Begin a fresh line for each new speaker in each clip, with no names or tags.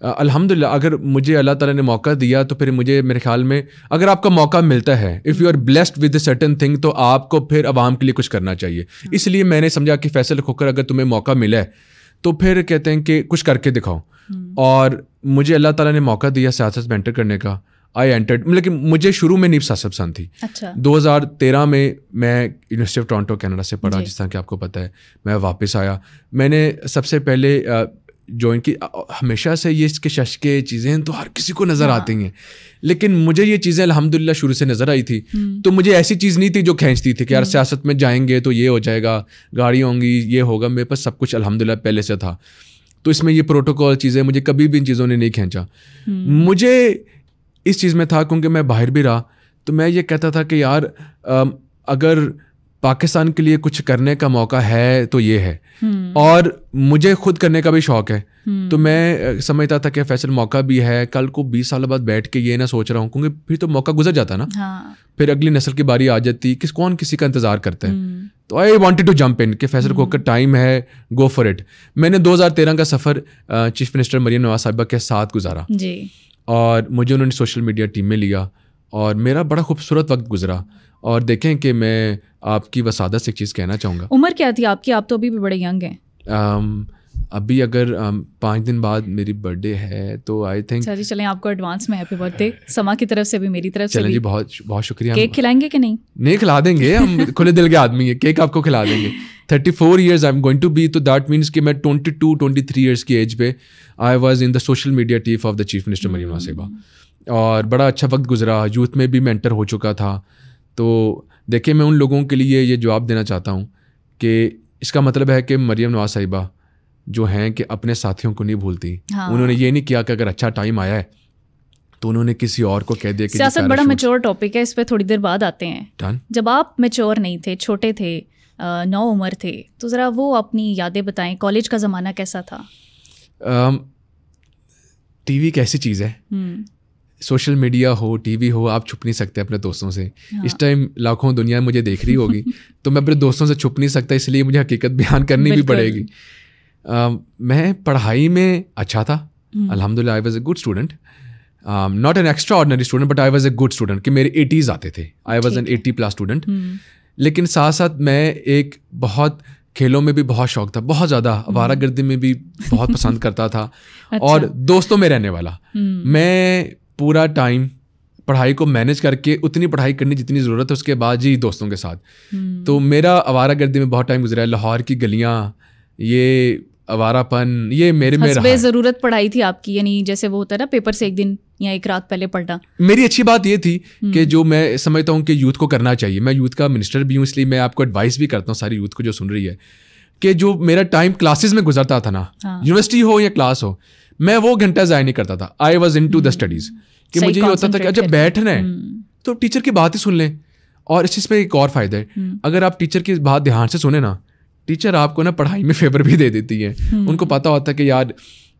الحمدللہ اگر مجھے اللہ تعالیٰ نے موقع دیا تو پھر مجھے میرے خیال میں اگر آپ کا موقع ملتا ہے if you are blessed with a certain thing تو آپ کو پھر عوام کے لیے کچھ کرنا چاہیے. اس لیے میں نے سمجھا کہ فیصل کھوکھر اگر تمہیں موقع ملا ہے تو پھر کہتے ہیں کہ کچھ کر کے دکھاؤ. اور مجھے اللہ تعالیٰ نے موقع دیا سیاست میں انٹر کرنے کا. آئی انٹرڈ, لیکن مجھے شروع میں نہیں سیاست پسند تھی. 2013 میں یونیورسٹی آف ٹورانٹو کینیڈا سے پڑھا, جس طرح کہ آپ کو پتہ ہے. میں واپس آیا, میں نے سب سے پہلے جوائن کی. ہمیشہ سے یہ اس کے ششکے چیزیں تو ہر کسی کو نظر آتی ہیں, لیکن مجھے یہ چیزیں الحمدللہ شروع سے نظر آئی تھی. تو مجھے ایسی چیز نہیں تھی جو کھینچتی تھی کہ یار سیاست میں جائیں گے تو یہ ہو جائے گا, گاڑی ہوں گی, یہ ہوگا. میرے پاس سب کچھ الحمدللہ پہلے سے تھا. تو اس میں یہ پروٹوکول چیزیں مجھے کبھی بھی ان چیزوں نے نہیں کھینچا. مجھے اس چیز میں تھا کیونکہ میں باہر بھی رہا, تو میں یہ کہتا تھا کہ یار اگر پاکستان کے لیے کچھ کرنے کا موقع ہے تو یہ ہے. اور مجھے خود کرنے کا بھی شوق ہے. تو میں سمجھتا تھا کہ فیصل موقع بھی ہے, کل کو 20 سال بعد بیٹھ کے یہ نہ سوچ رہا ہوں, کیونکہ پھر تو موقع گزر جاتا نا, پھر اگلی نسل کی باری آ جاتی, کون کسی کا انتظار کرتا ہے. تو I wanted to jump in کہ فیصل کھوکھر ٹائم ہے, گو فار اٹ. میں نے 2013 کا سفر چیف منسٹر مریم نواز صاحبہ کے ساتھ گزارا, اور مجھے انہوں نے سوشل میڈیا ٹیم میں لیا, اور میرا بڑا خوبصورت وقت گزرا. اور دیکھیں کہ میں آپ کی وسادت سے ایک چیز کہنا چاہوں گا.
عمر کیا تھی آپ کی؟ آپ تو ابھی بھی بڑے ینگ ہیں.
ابھی اگر 5 دن بعد میری برتھ ڈے ہے تو آئی تھنک.
جی چلیں, آپ کو ایڈوانس میں ہیپی برتھ ڈے سما کی طرف سے بھی, میری طرف سے بھی.
چلیں جی, بہت بہت شکریہ.
کیک کھلائیں گے کہ نہیں؟
نہیں, کھلا دیں گے, ہم کھلے دل کے آدمی ہیں, کیک آپ کو کھلا دیں گے. 34 years I'm going to be, تو دیٹ مینس کہ میں 22-23 ایئرس کی ایج پہ I was in the social media team of the chief minister Maryam Nawaz Sahiba, اور بڑا اچھا وقت گزرا. یوتھ میں بھی میں انٹر ہو چکا تھا. تو دیکھیں, میں ان لوگوں کے لیے یہ جواب دینا چاہتا ہوں کہ اس کا مطلب ہے کہ مریم نواز صاحبہ جو ہیں کہ اپنے ساتھیوں کو نہیں بھولتی. انہوں نے یہ نہیں کیا کہ اگر اچھا ٹائم آیا ہے تو انہوں نے کسی اور کو کہہ دیا کہ
سیاست بڑا میچور ٹاپک ہے, اس پہ تھوڑی دیر بعد آتے ہیں. جب آپ میچور نہیں تھے, چھوٹے تھے, نو عمر تھے, تو ذرا وہ اپنی یادیں بتائیں. کالج کا زمانہ کیسا تھا؟
ٹی وی ایک ایسی چیز ہے, سوشل میڈیا ہو, ٹی وی ہو, آپ چھپ نہیں سکتے اپنے دوستوں سے. اس ٹائم لاکھوں دنیا مجھے دیکھ رہی ہوگی, تو میں اپنے دوستوں سے چھپ نہیں سکتا, اس لیے مجھے حقیقت بیان کرنی بھی پڑے گی. میں پڑھائی میں اچھا تھا الحمدللہ. آئی was a good student, not an extra ordinary student, but I was a good student, کہ میرے 80s آتے تھے. I was an 80+ student. لیکن ساتھ ساتھ میں ایک بہت کھیلوں میں بھی بہت شوق تھا, بہت زیادہ. آوارہ گردی میں بھی بہت پسند کرتا تھا, اور دوستوں میں رہنے والا. میں پورا ٹائم پڑھائی کو مینیج کر کے اتنی پڑھائی کرنی جتنی ضرورت ہے, اس کے بعد جی دوستوں کے ساتھ. تو میرا آوارہ گردی میں بہت ٹائم گزرا ہے. لاہور کی گلیاں, یہ آوارہ پن, یہ میرے میں رہا.
ضرورت پڑھائی تھی آپ کی, یعنی جیسے وہ ہوتا ہے نا پیپر سے ایک دن یا ایک رات پہلے پڑھنا.
میری اچھی بات یہ تھی کہ جو میں سمجھتا ہوں کہ یوتھ کو کرنا چاہیے, میں یوتھ کا منسٹر بھی ہوں, اس لیے میں آپ کو ایڈوائس بھی کرتا ہوں ساری یوتھ کو جو سن رہی ہے, کہ جو میرا ٹائم کلاسز میں گزرتا تھا نا, یونیورسٹی ہو یا کلاس ہو, میں وہ گھنٹہ ضائع نہیں کرتا تھا. I was into the studies, کہ مجھے یہ ہوتا تھا کہ جب بیٹھنا ہے تو ٹیچر کی بات ہی سن لیں. اور اس چیز پہ ایک اور فائدہ ہے, اگر آپ ٹیچر کی بات دھیان سے سنیں نا, ٹیچر آپ کو نا پڑھائی میں فیور بھی دے دیتی ہے. ان کو پتہ ہوتا ہے کہ یار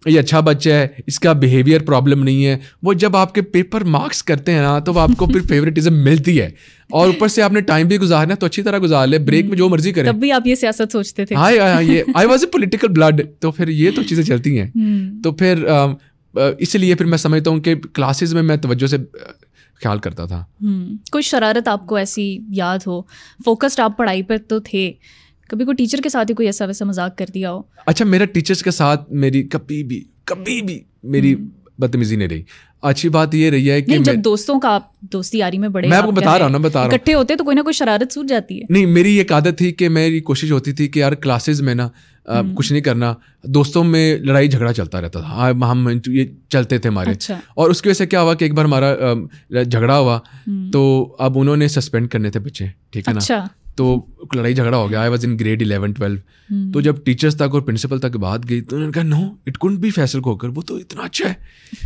یہ اچھا بچہ ہے, اس کا بیہیویئر پرابلم نہیں ہے. وہ جب آپ کے پیپر مارکس کرتے ہیں نا, تو آپ کو پھر فیوریٹزم ملتی ہے. اور اوپر سے آپ نے ٹائم بھی گزارنا تو اچھی طرح گزار لے, بریک میں جو مرضی کریں.
تب بھی آپ یہ سیاست سوچتے تھے؟
ہاں, یہ I was a political blood, تو پھر یہ تو چیزیں چلتی ہیں. تو پھر اس لیے پھر میں سمجھتا ہوں کہ کلاسز میں توجہ سے خیال کرتا تھا.
کوئی شرارت آپ کو ایسی یاد ہو؟ فوکسڈ آپ پڑھائی پر تو تھے, کبھی کوئی ٹیچر کے ساتھ ہی کوئی ایسا ویسا مذاق کر دیا ہو؟
اچھا, میرا ٹیچرس کے ساتھ میری کبھی بھی میری بدتمیزی نہیں رہی. اچھی بات یہ رہی ہے کہ
جب دوستوں کا آپ دوستی یاری میں بڑے,
میں آپ کو بتا رہا ہوں
اکٹھے ہوتے تو کوئی نہ کوئی شرارت سوچ جاتی ہے.
نہیں, میری ایک عادت تھی کہ میری کوشش ہوتی تھی کہ یار کلاسز میں نا کچھ نہیں کرنا, دوستوں میں لڑائی جھگڑا چلتا رہتا تھا, ہم یہ چلتے تھے ہمارے. اور اس کی وجہ سے کیا ہوا کہ ایک بار ہمارا جھگڑا ہوا, تو اب انہوں نے سسپینڈ کرنے تھے بچے, ٹھیک ہے نا, تو لڑائی جھگڑا ہو گیا. I was in grade 11-12. تو جب ٹیچرس تک اور پرنسپل تک بات گئی تو انہوں نے کہا no it can't be Faisal Khokhar, وہ تو اتنا اچھا ہے,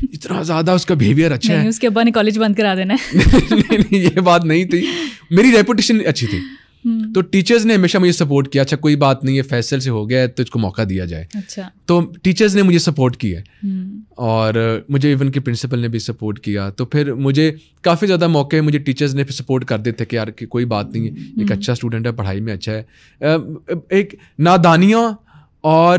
اتنا زیادہ اس کا بیہیویئر اچھا ہے,
اس کے ابا نے کالج بند کرا دینا ہے.
نہیں, یہ بات نہیں تھی, میری ریپوٹیشن اچھی تھی. تو ٹیچرز نے ہمیشہ مجھے سپورٹ کیا. اچھا کوئی بات نہیں ہے, فیصل سے ہو گیا ہے تو اس کو موقع دیا جائے. تو ٹیچرز نے مجھے سپورٹ کیا, اور مجھے ایون کہ پرنسپل نے بھی سپورٹ کیا. تو پھر مجھے کافی زیادہ موقع مجھے ٹیچرز نے سپورٹ کر دیتے کہ یار کوئی بات نہیں ہے, ایک اچھا اسٹوڈنٹ ہے, پڑھائی میں اچھا ہے. ایک نادانیاں اور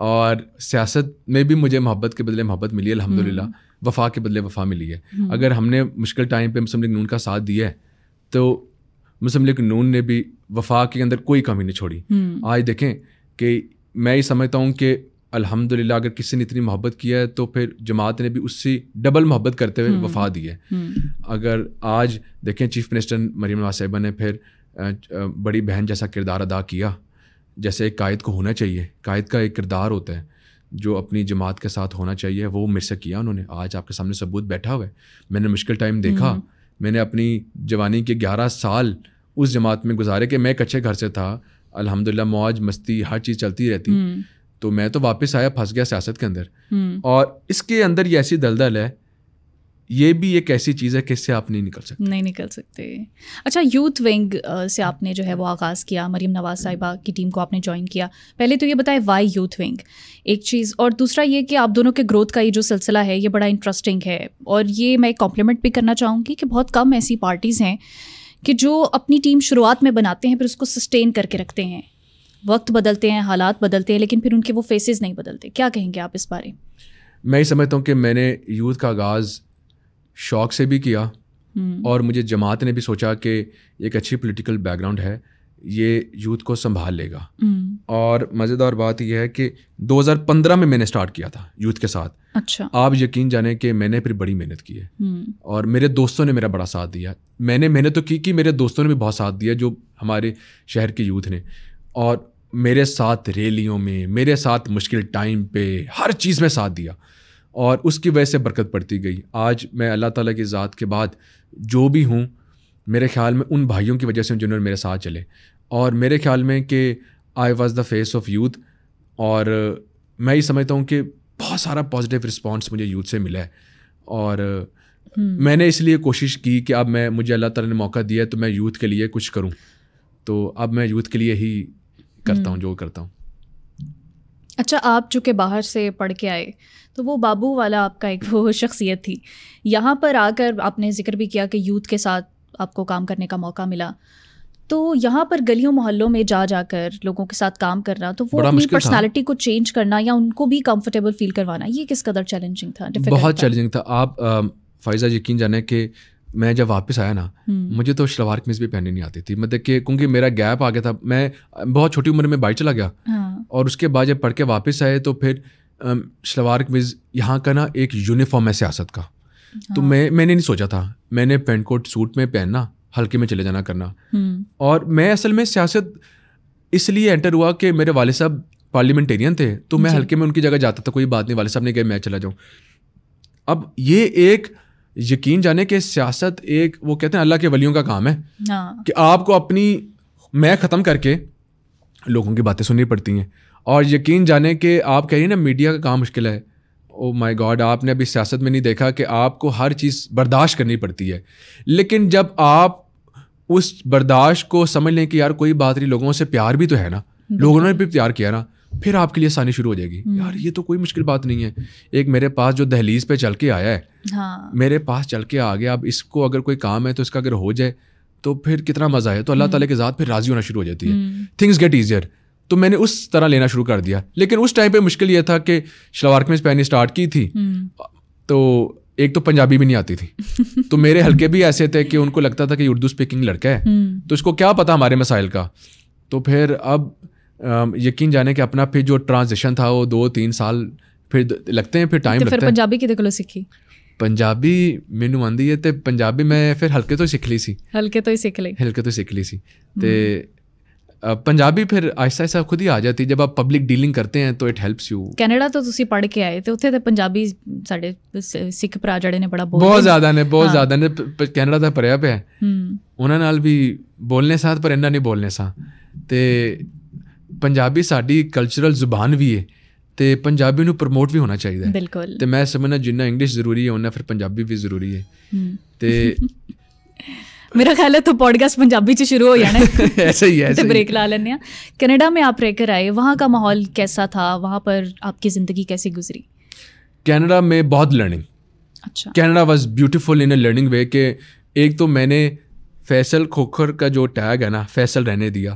اور سیاست میں بھی مجھے محبت کے بدلے محبت ملی ہے الحمدللہ, وفا کے بدلے وفا ملی ہے. اگر ہم نے مشکل ٹائم پہ مسلم لیگ نون کا ساتھ دیا ہے تو مسلم لیگ نون نے بھی وفا کے اندر کوئی کمی نہیں چھوڑی. آج دیکھیں کہ میں یہ سمجھتا ہوں کہ الحمدللہ اگر کسی نے اتنی محبت کیا ہے تو پھر جماعت نے بھی اس سے ڈبل محبت کرتے ہوئے وفا دی ہے. اگر آج دیکھیں چیف منسٹر مریم نواز صاحبہ نے پھر بڑی بہن جیسا کردار ادا کیا, جیسے ایک قائد کو ہونا چاہیے. قائد کا ایک کردار ہوتا ہے جو اپنی جماعت کے ساتھ ہونا چاہیے, وہ میرے سے کیا انہوں نے. آج آپ کے سامنے ثبوت بیٹھا ہوا ہے. میں نے مشکل ٹائم دیکھا, میں نے اپنی جوانی کے 11 سال اس جماعت میں گزارے کہ میں ایک اچھے گھر سے تھا, الحمدللہ موج مستی ہر چیز چلتی رہتی, تو میں تو واپس آیا پھنس گیا سیاست کے اندر. اور اس کے اندر یہ ایسی دلدل ہے, یہ بھی ایک ایسی چیز ہے کہ اس سے آپ نہیں نکل سکتے.
اچھا, یوتھ ونگ سے آپ نے جو ہے وہ آغاز کیا, مریم نواز صاحبہ کی ٹیم کو آپ نے جوائن کیا. پہلے تو یہ بتائیں وائی یوتھ ونگ ایک چیز, اور دوسرا یہ کہ آپ دونوں کے گروتھ کا یہ جو سلسلہ ہے یہ بڑا انٹرسٹنگ ہے. اور یہ میں ایک کمپلیمنٹ بھی کرنا چاہوں گی کہ بہت کم ایسی پارٹیز ہیں کہ جو اپنی ٹیم شروعات میں بناتے ہیں پھر اس کو سسٹین کر کے رکھتے ہیں. وقت بدلتے ہیں, حالات بدلتے ہیں, لیکن پھر ان کے وہ فیسز نہیں بدلتے. کیا کہیں گے آپ اس بارے؟
میں یہ سمجھتا ہوں کہ میں نے یوتھ کا آغاز شوق سے بھی کیا, اور مجھے جماعت نے بھی سوچا کہ ایک اچھی پولیٹیکل بیک گراؤنڈ ہے, یہ یوتھ کو سنبھال لے گا. اور مزیدار بات یہ ہے کہ 2015 میں نے اسٹارٹ کیا تھا یوتھ کے ساتھ.
اچھا,
آپ یقین جانیں کہ میں نے پھر بڑی محنت کی ہے, اور میرے دوستوں نے میرا بڑا ساتھ دیا. میں نے محنت تو کی میرے دوستوں نے بھی بہت ساتھ دیا جو ہمارے شہر کے یوتھ نے, اور میرے ساتھ ریلیوں میں, میرے ساتھ مشکل ٹائم پہ ہر چیز میں ساتھ دیا, اور اس کی وجہ سے برکت پڑتی گئی. آج میں اللہ تعالیٰ کی ذات کے بعد جو بھی ہوں, میرے خیال میں ان بھائیوں کی وجہ سے جنہوں نے میرے ساتھ چلے, اور میرے خیال میں کہ I was the face of youth. اور میں یہ سمجھتا ہوں کہ بہت سارا پازیٹیو رسپانس مجھے یوتھ سے ملا ہے, اور میں نے اس لیے کوشش کی کہ اب مجھے اللہ تعالیٰ نے موقع دیا ہے تو میں یوتھ کے لیے کچھ کروں. تو اب میں یوتھ کے لیے ہی کرتا ہوں جو کرتا ہوں.
اچھا, آپ چونکہ باہر سے پڑھ کے آئے تو وہ بابو والا آپ کا ایک وہ شخصیت تھی. یہاں پر آ کر آپ نے ذکر بھی کیا کہ یوتھ کے ساتھ آپ کو کام کرنے کا موقع ملا, تو یہاں پر گلیوں محلوں میں جا کر لوگوں کے ساتھ کام کرنا, تو وہ اپنی پرسنالٹی کو چینج کرنا یا ان کو بھی کمفرٹیبل فیل کروانا, یہ کس قدر چیلنجنگ تھا؟
بہت چیلنجنگ تھا. آپ فائزہ یقین جانے کہ میں جب واپس آیا نا, مجھے تو شلوار قمیض بھی پہننی نہیں آتی تھی. مطلب کہ کیونکہ میرا گیپ آ گیا تھا, میں بہت چھوٹی عمر میں باہر چلا گیا, اور اس کے بعد جب پڑھ کے واپس آئے تو پھر شلوار قمیض یہاں کا نا ایک یونیفارم ہے سیاست کا. تو میں نے نہیں سوچا تھا, میں نے پینٹ کوٹ سوٹ میں پہننا, ہلکے میں چلے جانا کرنا. اور میں اصل میں سیاست اس لیے انٹر ہوا کہ میرے والد صاحب پارلیمنٹیرین تھے, تو میں ہلکے میں ان کی جگہ جاتا تھا, کوئی بات نہیں, والد صاحب نے کہا میں چلا جاؤں. اب یہ ایک یقین جانے کہ سیاست ایک وہ کہتے ہیں اللہ کے ولیوں کا کام ہے کہ آپ کو اپنی میں ختم کر کے لوگوں کی باتیں سننی پڑتی ہیں. اور یقین جانے کہ آپ کہہ رہی ہیں نا میڈیا کا کام مشکل ہے, او مائی گاڈ, آپ نے ابھی سیاست میں نہیں دیکھا کہ آپ کو ہر چیز برداشت کرنی پڑتی ہے, لیکن جب آپ اس برداشت کو سمجھ لیں کہ یار کوئی بات نہیں, لوگوں سے پیار بھی تو ہے نا, لوگوں نے بھی پیار کیا نا, پھر آپ کے لیے آسانی شروع ہو جائے گی. یار یہ تو کوئی مشکل بات نہیں ہے. ایک میرے پاس جو دہلیز پہ چل کے آیا ہے, میرے پاس چل کے آ گیا, اب اس کو اگر کوئی کام ہے تو اس کا اگر ہو جائے تو پھر کتنا مزہ ہے. تو اللہ تعالیٰ کے ذات پھر راضی ہونا شروع ہو جاتی ہے, تھنگس گیٹ ایزیئر. تو میں نے اس طرح لینا شروع کر دیا. لیکن اس ٹائم پہ مشکل یہ تھا کہ شلوار قمیض پہننی اسٹارٹ کی تھی, تو ایک تو پنجابی بھی نہیں آتی تھی, تو میرے ہلکے بھی ایسے تھے کہ ان کو لگتا تھا کہ اردو اسپیکنگ لڑکا ہے, تو اس کو کیا پتا ہمارے مسائل کا. تو پھر اب یقین جانے کہ اپنا پھر جو ٹرانزیشن تھا وہ 2-3 سال پھر لگتے ہیں, پھر ٹائم لگتا ہے.
پنجابی کدے کولوں سیکھی؟
پنجابی مینوں آندی ہے, تے پنجابی میں پھر ہلکے تو سیکھ لی سی.
ہلکے تو سیکھ لی سی.
تے پنجابی پھر آہستہ آہستہ خود ہی آ جاتی جب آپ پبلک ڈیلنگ کرتے ہیں, تو اٹ ہیلپس یو.
کینیڈا تو تسی پڑھ کے آئے تے اتھے تے پنجابی ساڈے سکھ بھرا جڑے نے بڑا
بہت زیادہ نے کینیڈا تے پریا پہ ہے, انہاں نال بھی بولنے ساتھ پر انہاں نہیں بولنے سا. تے پنجابی ساڈی کلچرل زبان بھی ہے, تے پنجابی نو پروموٹ بھی ہونا چاہیے.
بالکل.
تے میں سمجھنا جننا انگلش ضروری ہے اُنّا پھر پنجابی بھی ضروری ہے. تے
میرا خیال ہے تو پوڈ کاسٹ پنجابی سے شروع ہو جانا ہے.
ایسے ہی ہے,
بریک لا لینے. کینیڈا میں آپ رہ کر آئے, وہاں کا ماحول کیسا تھا, وہاں پر آپ کی زندگی کیسے گزری؟
کینیڈا میں بہت لرننگ. اچھا. Canada was beautiful in a learning way کہ ایک تو میں نے فیصل کھوکھر کا جو ٹیگ ہے نا, فیصل رہنے دیا.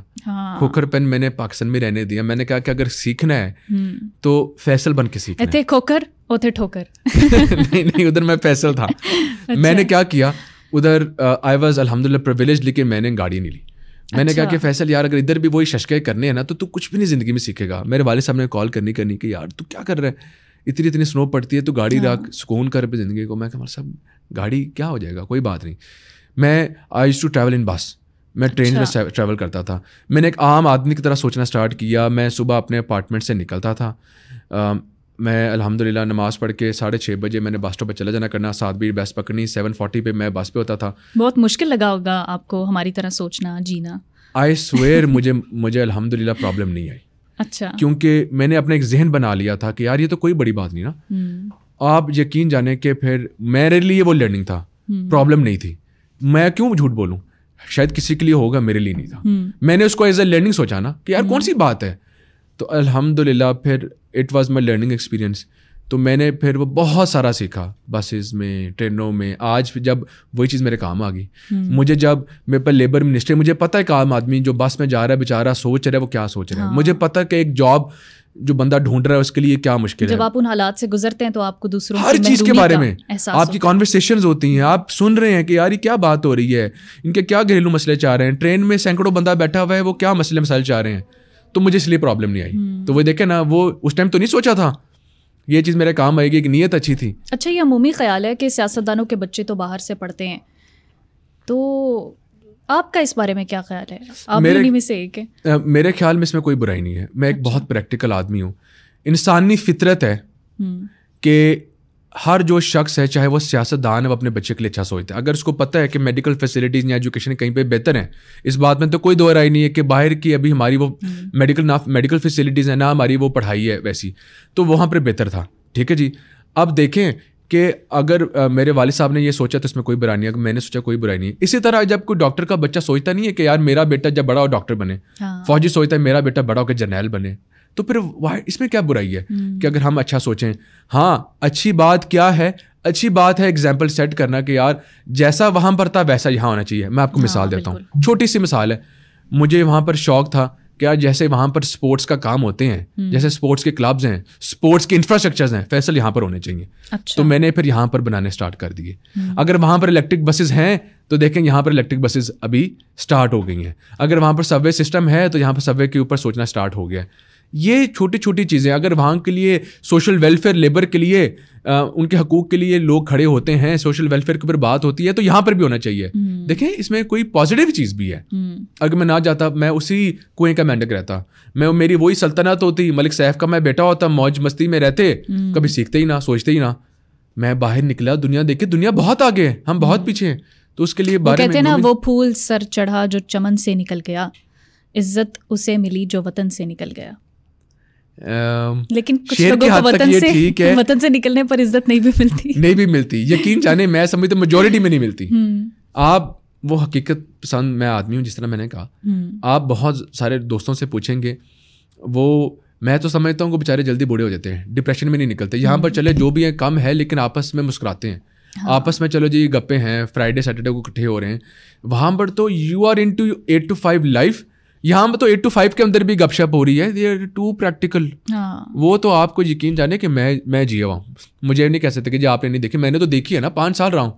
کھوکھر پین میں نے پاکستان میں رہنے دیا. میں نے کہا کہ اگر سیکھنا ہے تو فیصل بن کے سیکھنا ہے.
کھوکھر اوتھے ٹھوکر.
نہیں, ادھر میں فیصل تھا. میں نے کیا کیا ادھر, آئی واز الحمدللہ پریویلیج, لیکن میں نے گاڑی نہیں لی. میں نے کہا کہ فیصل یار اگر ادھر بھی وہی ششکے کرنے ہیں نا تو کچھ بھی نہیں زندگی میں سیکھے گا. میرے والد صاحب نے کال کرنی کہ یار تو کیا کر رہا ہے, اتنی سنو پڑتی ہے تو گاڑی رکھ, سکون کر پہ زندگی کو. میں کہا صاحب گاڑی کیا ہو جائے گا, کوئی بات نہیں. میں I used to travel in bus, میں ٹرین میں ٹریول کرتا تھا. میں نے ایک عام آدمی کی طرح سوچنا اسٹارٹ کیا. میں صبح اپنے اپارٹمنٹ سے نکلتا تھا, میں الحمدللہ نماز پڑھ کے 6:30 بجے میں نے بس اسٹاپ پہ چلا جانا کرنا, 7 بجے بس پکڑنی, 7:40 پہ میں بس پہ ہوتا تھا.
بہت مشکل لگا ہوگا آپ کو ہماری طرح سوچنا جینا.
آئی سویئر مجھے الحمدللہ پرابلم نہیں آئی.
اچھا,
کیونکہ میں نے اپنا ایک ذہن بنا لیا تھا کہ یار یہ تو کوئی بڑی بات نہیں نا. آپ یقین جانے کہ پھر میرے لیے وہ لرننگ تھا, پرابلم نہیں تھی. میں کیوں جھوٹ بولوں, شاید کسی کے لیے ہوگا, میرے لیے نہیں تھا. میں نے اس کو ایز اے لرننگ سوچا نا کہ یار کون سی بات ہے. تو الحمدللہ پھر it was my learning experience. تو میں نے پھر وہ بہت سارا سیکھا بسز میں, ٹرینوں میں. آج جب وہی چیز میرے کام آ گئی. مجھے جب میرے پر لیبر منسٹری, مجھے پتہ ہے کہ عام آدمی جو بس میں جا رہا ہے بیچارہ سوچ رہا ہے وہ کیا سوچ رہا ہے. مجھے پتہ کہ ایک جاب جو بندہ ڈھونڈ رہا ہے اس کے لیے کیا مشکل ہے.
جب آپ ان حالات سے گزرتے ہیں تو آپ کو دوسروں
ہر چیز کے بارے میں آپ کی کانورسیشنز ہوتی ہیں, آپ سن رہے ہیں کہ یار یہ کیا بات ہو رہی ہے, ان کے کیا گھریلو مسئلے چاہ رہے ہیں. ٹرین میں سینکڑوں بندہ بیٹھا ہوا ہے, وہ کیا مسئلے مسائل چاہ رہے ہیں. تو مجھے اس لیے پرابلم نہیں آئی. تو وہ دیکھیں نا, وہ اس ٹائم تو نہیں سوچا تھا یہ چیز میرے کام آئے گی, ایک نیت اچھی تھی.
اچھا, یہ عمومی خیال ہے کہ سیاستدانوں کے بچے تو باہر سے پڑھتے ہیں, تو آپ کا اس بارے میں کیا خیال ہے؟ آپ انہی میں سے ایک ہے.
میرے خیال میں اس میں کوئی برائی نہیں ہے. میں ایک بہت پریکٹیکل آدمی ہوں. انسانی فطرت ہے کہ ہر جو شخص ہے, چاہے وہ سیاستدان ہے, وہ اپنے بچے کے لیے اچھا سوچتا ہے. اگر اس کو پتہ ہے کہ میڈیکل فیسلٹیز یا ایجوکیشن کہیں پہ بہتر ہیں, اس بات میں تو کوئی دو رائے نہیں ہے کہ باہر کی ابھی ہماری وہ میڈیکل فیسلٹیز ہیں, نہ ہماری وہ پڑھائی ہے ویسی, تو وہاں پہ بہتر تھا. ٹھیک ہے جی. اب دیکھیں کہ اگر میرے والد صاحب نے یہ سوچا تو اس میں کوئی برائی نہیں ہے, میں نے سوچا کوئی برائی نہیں ہے. اسی طرح جب کوئی ڈاکٹر کا بچہ سوچتا نہیں ہے کہ یار میرا بیٹا جب بڑا ہو ڈاکٹر بنے, فوجی سوچتا ہے میرا بیٹا بڑا ہو کے جرنیل بنے, تو پھر اس میں کیا برائی ہے کہ اگر ہم اچھا سوچیں. ہاں, اچھی بات کیا ہے, اچھی بات ہے ایگزامپل سیٹ کرنا کہ یار جیسا وہاں پر تھا ویسا یہاں ہونا چاہیے. میں آپ کو مثال دیتا ہوں, چھوٹی سی مثال ہے. مجھے وہاں پر شوق تھا کہ یار جیسے وہاں پر اسپورٹس کا کام ہوتے ہیں, جیسے اسپورٹس کے کلبز ہیں, اسپورٹس کے انفراسٹرکچرز ہیں, فیصل یہاں پر ہونے چاہیے. تو میں نے پھر یہاں پر بنانے اسٹارٹ کر دیے. اگر وہاں پر الیکٹرک بسز ہیں تو دیکھیں یہاں پر الیکٹرک بسز ابھی اسٹارٹ ہو گئی ہیں. اگر وہاں پر سب وے سسٹم ہے تو یہاں پر سب وے کے اوپر سوچنا اسٹارٹ ہو گیا. یہ چھوٹی چھوٹی چیزیں اگر وہاں کے لیے سوشل ویلفیئر, لیبر کے لیے, ان کے حقوق کے لیے لوگ کھڑے ہوتے ہیں, سوشل ویلفیئر کے اوپر بات ہوتی ہے, تو یہاں پر بھی ہونا چاہیے. دیکھیں اس میں کوئی پازیٹیو چیز بھی ہے. اگر میں نہ جاتا, میں اسی کنویں کا مینڈک رہتا, میری وہی سلطنت ہوتی, ملک سیف کا میں بیٹا ہوتا, موج مستی میں رہتے, کبھی سیکھتے ہی نہ, سوچتے ہی نہ. میں باہر نکلا, دنیا دیکھے, دنیا بہت آگے ہے, ہم بہت پیچھے ہیں. تو اس کے لیے بارے
کہتے ہیں نا, وہ پھول سر چڑھا جو چمن سے نکل گیا, عزت اسے ملی جو وطن سے نکل گیا. لیکن کچھ لوگوں کو وطن سے نکلنے پر عزت نہیں بھی ملتی.
یقین جانے میں سمجھتا ہوں میجورٹی میں نہیں ملتی. آپ وہ حقیقت پسند میں آدمی ہوں, جس طرح میں نے کہا. آپ بہت سارے دوستوں سے پوچھیں گے, وہ میں تو سمجھتا ہوں کہ بیچارے جلدی بوڑھے ہو جاتے ہیں, ڈپریشن میں نہیں نکلتے. یہاں پر چلے جو بھی ہے کم ہے, لیکن آپس میں مسکراتے ہیں, آپس میں چلو جی گپے ہیں, فرائیڈے سیٹرڈے کو اکٹھے ہو رہے ہیں. وہاں پر تو you are into 8 to 5 life. یہاں پہ تو 8 to 5 کے اندر بھی گپ شپ ہو رہی ہے. They are too practical. وہ تو آپ کو یقین جانے کہ میں جیا ہوا ہوں. مجھے نہیں کہہ سکتے کہ جی آپ نے نہیں دیکھی, میں نے تو دیکھی ہے نا, 5 سال رہا ہوں.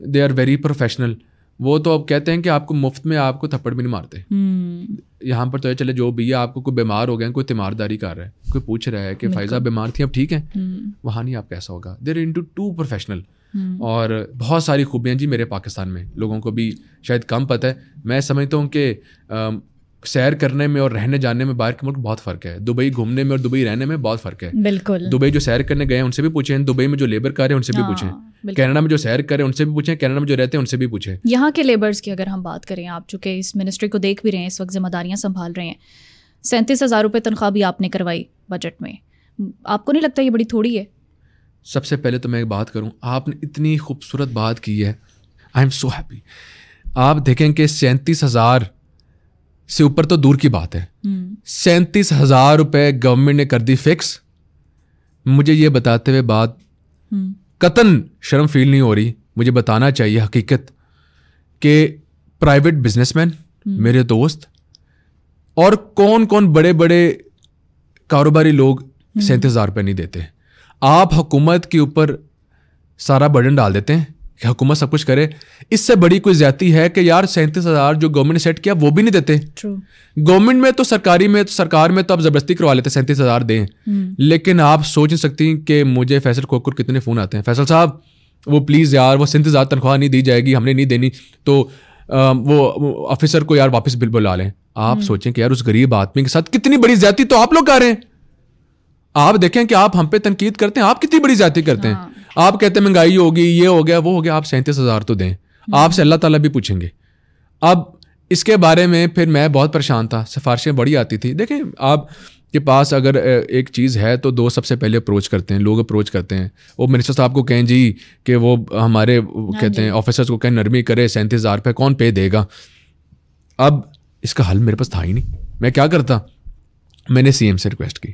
They are very professional. وہ تو اب کہتے ہیں کہ آپ کو مفت میں آپ کو تھپڑ بھی نہیں مارتے. یہاں پر تو چلے جو بھی ہے, آپ کو کوئی بیمار ہو گیا, کوئی تیمارداری کر رہا ہے, کوئی پوچھ رہا ہے کہ فائزہ بیمار تھی اب ٹھیک ہے, وہاں نہیں آپ کیسا ہوگا. They are into too professional. اور بہت ساری خوبیاں جی میرے پاکستان میں, لوگوں کو بھی شاید کم پتہ ہے. میں سمجھتا ہوں کہ سیر کرنے میں اور رہنے جانے میں باہر کے ملک بہت فرق ہے. دبئی گھومنے میں اور دبئی رہنے میں بہت فرق ہے.
بالکل.
دبئی جو سیر کرنے گئے ہیں ان سے بھی پوچھیں, دبئی میں جو لیبر کر رہے ہیں ان سے بھی پوچھیں, کینیڈا میں جو سیر کریں ان سے بھی پوچھیں, کینیڈا میں جو رہتے ہیں ان سے بھی پوچھیں.
یہاں کے لیبرز کی اگر ہم بات کریں, آپ چونکہ اس منسٹری کو دیکھ بھی رہے ہیں, اس وقت ذمہ داریاں سنبھال رہے ہیں, 37,000 روپے تنخواہ بھی آپ نے کروائی بجٹ میں, آپ کو نہیں لگتا یہ بڑی تھوڑی ہے؟
سب سے پہلے تو میں ایک بات کروں, آپ نے اتنی خوبصورت بات کی ہے, آئی ایم سو ہیپی. آپ دیکھیں کہ 37,000 سے اوپر تو دور کی بات ہے, 37,000 روپے گورنمنٹ نے کر دی فکس. مجھے یہ بتاتے ہوئے بات قطن شرم فیل نہیں ہو رہی, مجھے بتانا چاہیے حقیقت کہ پرائیویٹ بزنس مین, میرے دوست اور کون کون بڑے بڑے کاروباری لوگ 37,000 روپے نہیں دیتے. آپ حکومت کے اوپر سارا برڈن ڈال دیتے ہیں کہ حکومت سب کچھ کرے. اس سے بڑی کوئی زیادتی ہے کہ یار 37,000 جو گورنمنٹ نے سیٹ کیا وہ بھی نہیں دیتے. گورنمنٹ میں تو سرکار میں تو آپ زبردستی کروا لیتے 37,000 دیں. لیکن آپ سوچ نہیں سکتی کہ مجھے فیصل کھوکھر کتنے فون آتے ہیں, فیصل صاحب وہ پلیز یار وہ 37,000 تنخواہ نہیں دی جائے گی, ہم نے نہیں دینی, تو وہ آفیسر کو یار واپس بل بلا لیں. آپ سوچیں کہ یار اس غریب آدمی کے ساتھ کتنی بڑی زیادتی تو آپ لوگ کر رہے ہیں. آپ دیکھیں کہ آپ ہم پہ تنقید کرتے ہیں, آپ کتنی بڑی زیادتی کرتے ہیں. آپ کہتے ہیں مہنگائی ہوگی, یہ ہو گیا, وہ ہو گیا, آپ 37,000 تو دیں. آپ سے اللہ تعالیٰ بھی پوچھیں گے. اب اس کے بارے میں پھر میں بہت پریشان تھا, سفارشیں بڑی آتی تھی. دیکھیں آپ کے پاس اگر ایک چیز ہے تو دو سب سے پہلے اپروچ کرتے ہیں, لوگ اپروچ کرتے ہیں. وہ منسٹر صاحب کو کہیں جی کہ وہ ہمارے کہتے ہیں آفیسرس کو کہیں نرمی کرے, 37,000 روپے کون پے دے گا. اب اس کا حل میرے پاس تھا ہی نہیں. میں کیا کرتا, میں نے سی ایم سے ریکویسٹ کی.